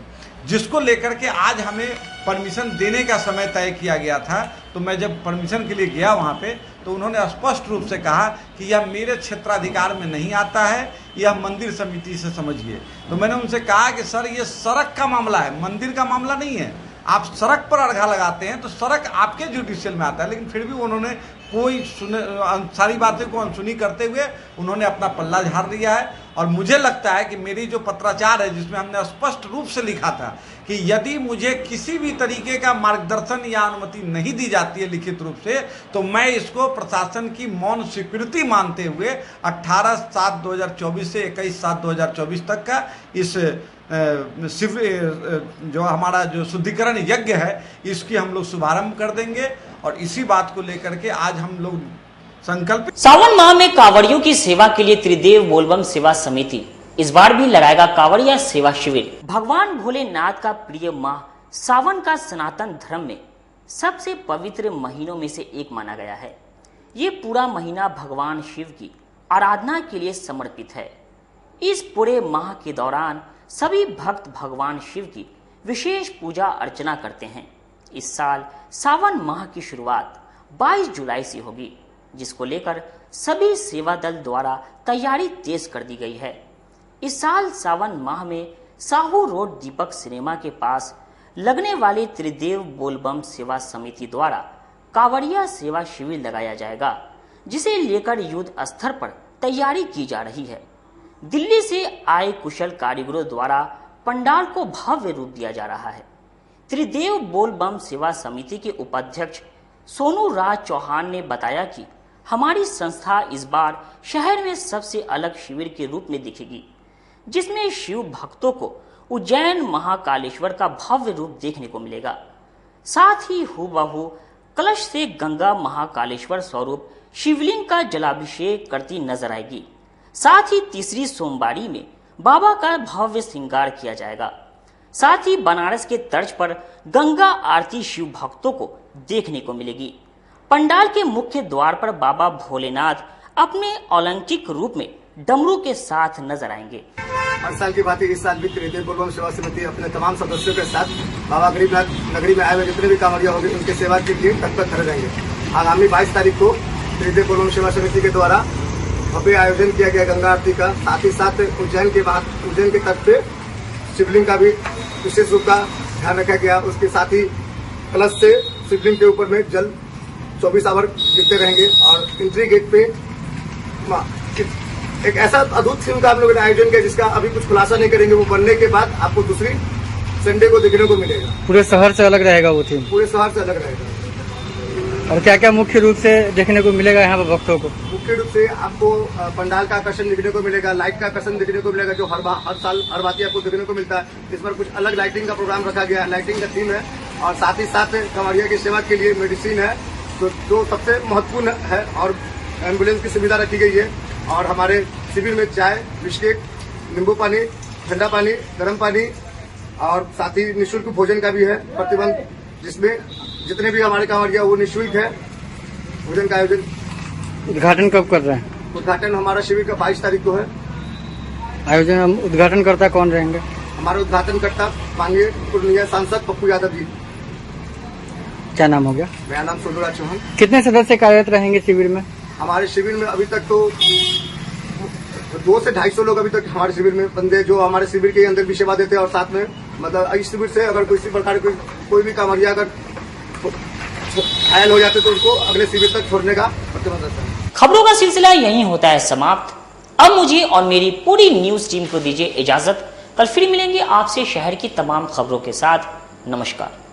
जिसको लेकर के आज हमें परमिशन देने का समय तय किया गया था। तो मैं जब परमिशन के लिए गया वहाँ पे, तो उन्होंने स्पष्ट रूप से कहा कि यह मेरे क्षेत्राधिकार में नहीं आता है, यह मंदिर समिति से समझिए। तो मैंने उनसे कहा कि सर, ये सड़क का मामला है, मंदिर का मामला नहीं है। आप सड़क पर अर्घा लगाते हैं तो सड़क आपके जुडिशियल में आता है, लेकिन फिर भी उन्होंने कोई सारी बातें को अनसुनी करते हुए उन्होंने अपना पल्ला झाड़ दिया है। और मुझे लगता है कि मेरी जो पत्राचार है, जिसमें हमने स्पष्ट रूप से लिखा था कि यदि मुझे किसी भी तरीके का मार्गदर्शन या अनुमति नहीं दी जाती है लिखित रूप से, तो मैं इसको प्रशासन की मौन स्वीकृति मानते हुए 18/7/2024 से 21/7/2024 तक का इस शिव जो हमारा जो शुद्धिकरण यज्ञ है, इसकी हम लोग शुभारंभ कर देंगे। और इसी बात को लेकर के आज हम लोग संकल्प। सावन माह में कांवड़ियों की सेवा के लिए त्रिदेव बोलबम सेवा समिति इस बार भी लगाएगा कांवड़िया सेवा शिविर। भगवान भोलेनाथ का प्रिय माह सावन का सनातन धर्म में सबसे पवित्र महीनों में से एक माना गया है। ये पूरा महीना भगवान शिव की आराधना के लिए समर्पित है। इस पूरे माह के दौरान सभी भक्त भगवान शिव की विशेष पूजा अर्चना करते हैं। इस साल सावन माह की शुरुआत 22 जुलाई से होगी, जिसको लेकर सभी सेवा दल द्वारा तैयारी तेज कर दी गई है। इस साल सावन माह में साहू रोड दीपक सिनेमा के पास लगने वाले त्रिदेव बोलबम सेवा समिति द्वारा कांवड़िया सेवा शिविर लगाया जाएगा, जिसे लेकर युद्ध स्तर पर तैयारी की जा रही है। दिल्ली से आए कुशल कारीगरों द्वारा पंडाल को भव्य रूप दिया जा रहा है। त्रिदेव बोलबम सेवा समिति के उपाध्यक्ष सोनू राज चौहान ने बताया कि हमारी संस्था इस बार शहर में सबसे अलग शिविर के रूप में दिखेगी, जिसमें शिव भक्तों को उज्जैन महाकालेश्वर का भव्य रूप देखने को मिलेगा। साथ ही हूबहू कलश से गंगा महाकालेश्वर स्वरूप शिवलिंग का जलाभिषेक करती नजर आएगी। साथ ही तीसरी सोमवारी में बाबा का भव्य श्रृंगार किया जाएगा। साथ ही बनारस के तर्ज पर गंगा आरती शिव भक्तों को देखने को मिलेगी। पंडाल के मुख्य द्वार पर बाबा भोलेनाथ अपने अलौकिक रूप में डमरू के साथ नजर आएंगे। हर साल की भांति इस साल भी त्रिदेव बोलबम सेवा समिति अपने तमाम सदस्यों के साथ बाबा गरीबनाथ नगरी में आए हुए जितने भी कांवड़िया होंगे उनके सेवा के लिए तत्पर खड़े रहेंगे। आगामी 22 तारीख को त्रिदेव बोलबम सेवा समिति के द्वारा भव्य आयोजन किया गया गंगा आरती का। साथ ही साथ उज्जैन के तट पे शिवलिंग का भी विशेष रूप का ध्यान रखा गया। उसके साथ ही कलश से शिवलिंग के ऊपर में जल 24 आवर गिरते रहेंगे। और एंट्री गेट पे एक ऐसा अद्भुत थीम का आप लोगों ने आयोजन किया, जिसका अभी कुछ खुलासा नहीं करेंगे। वो बनने के बाद आपको दूसरी संडे को देखने को मिलेगा। पूरे शहर से अलग रहेगा वो थीम? पूरे शहर से अलग रहेगा। और क्या क्या मुख्य रूप से देखने को मिलेगा यहाँ पर भक्तों को? मुख्य रूप से आपको पंडाल का आकर्षण देखने को मिलेगा, लाइट का आकर्षण देखने को मिलेगा, जो हर साल हर बात आपको देखने को मिलता है। इस बार कुछ अलग लाइटिंग का प्रोग्राम रखा गया है, लाइटिंग का थीम है। और साथ ही साथ कांवड़िया की सेवा के लिए मेडिसिन है, तो जो सबसे महत्वपूर्ण है। और एम्बुलेंस की सुविधा रखी गई है। और हमारे शिविर में चाय, बिस्किट, नींबू पानी, ठंडा पानी, गर्म पानी और साथ ही निःशुल्क भोजन का भी है प्रतिबंध, जिसमें जितने भी हमारे कांवड़िया वो निःशुल्क है भोजन का आयोजन। उद्घाटन कब कर रहे हैं? उद्घाटन हमारा शिविर का 22 तारीख को है। आयोजन उद्घाटनकर्ता कौन रहेंगे? हमारे उद्घाटनकर्ता माननीय पूर्णिया सांसद पप्पू यादव जी। क्या नाम हो गया? मेरा नाम सोनू राज चौहान। कितने सदस्य कार्यरत रहेंगे शिविर में? हमारे शिविर में अभी तक तो 200 से 250 लोग अभी तक हमारे शिविर में बंदे जो हमारे शिविर के अंदर भी सेवा देते हैं। और साथ में मतलब इस शिविर से अगर किसी प्रकार कोई भी कांवड़िया अगर घायल हो जाते तो उनको अगले शिविर तक छोड़ने का प्रतिबंध रहता है। खबरों का सिलसिला यहीं होता है समाप्त। अब मुझे और मेरी पूरी न्यूज टीम को दीजिए इजाजत। कल फिर मिलेंगे आपसे शहर की तमाम खबरों के साथ। नमस्कार।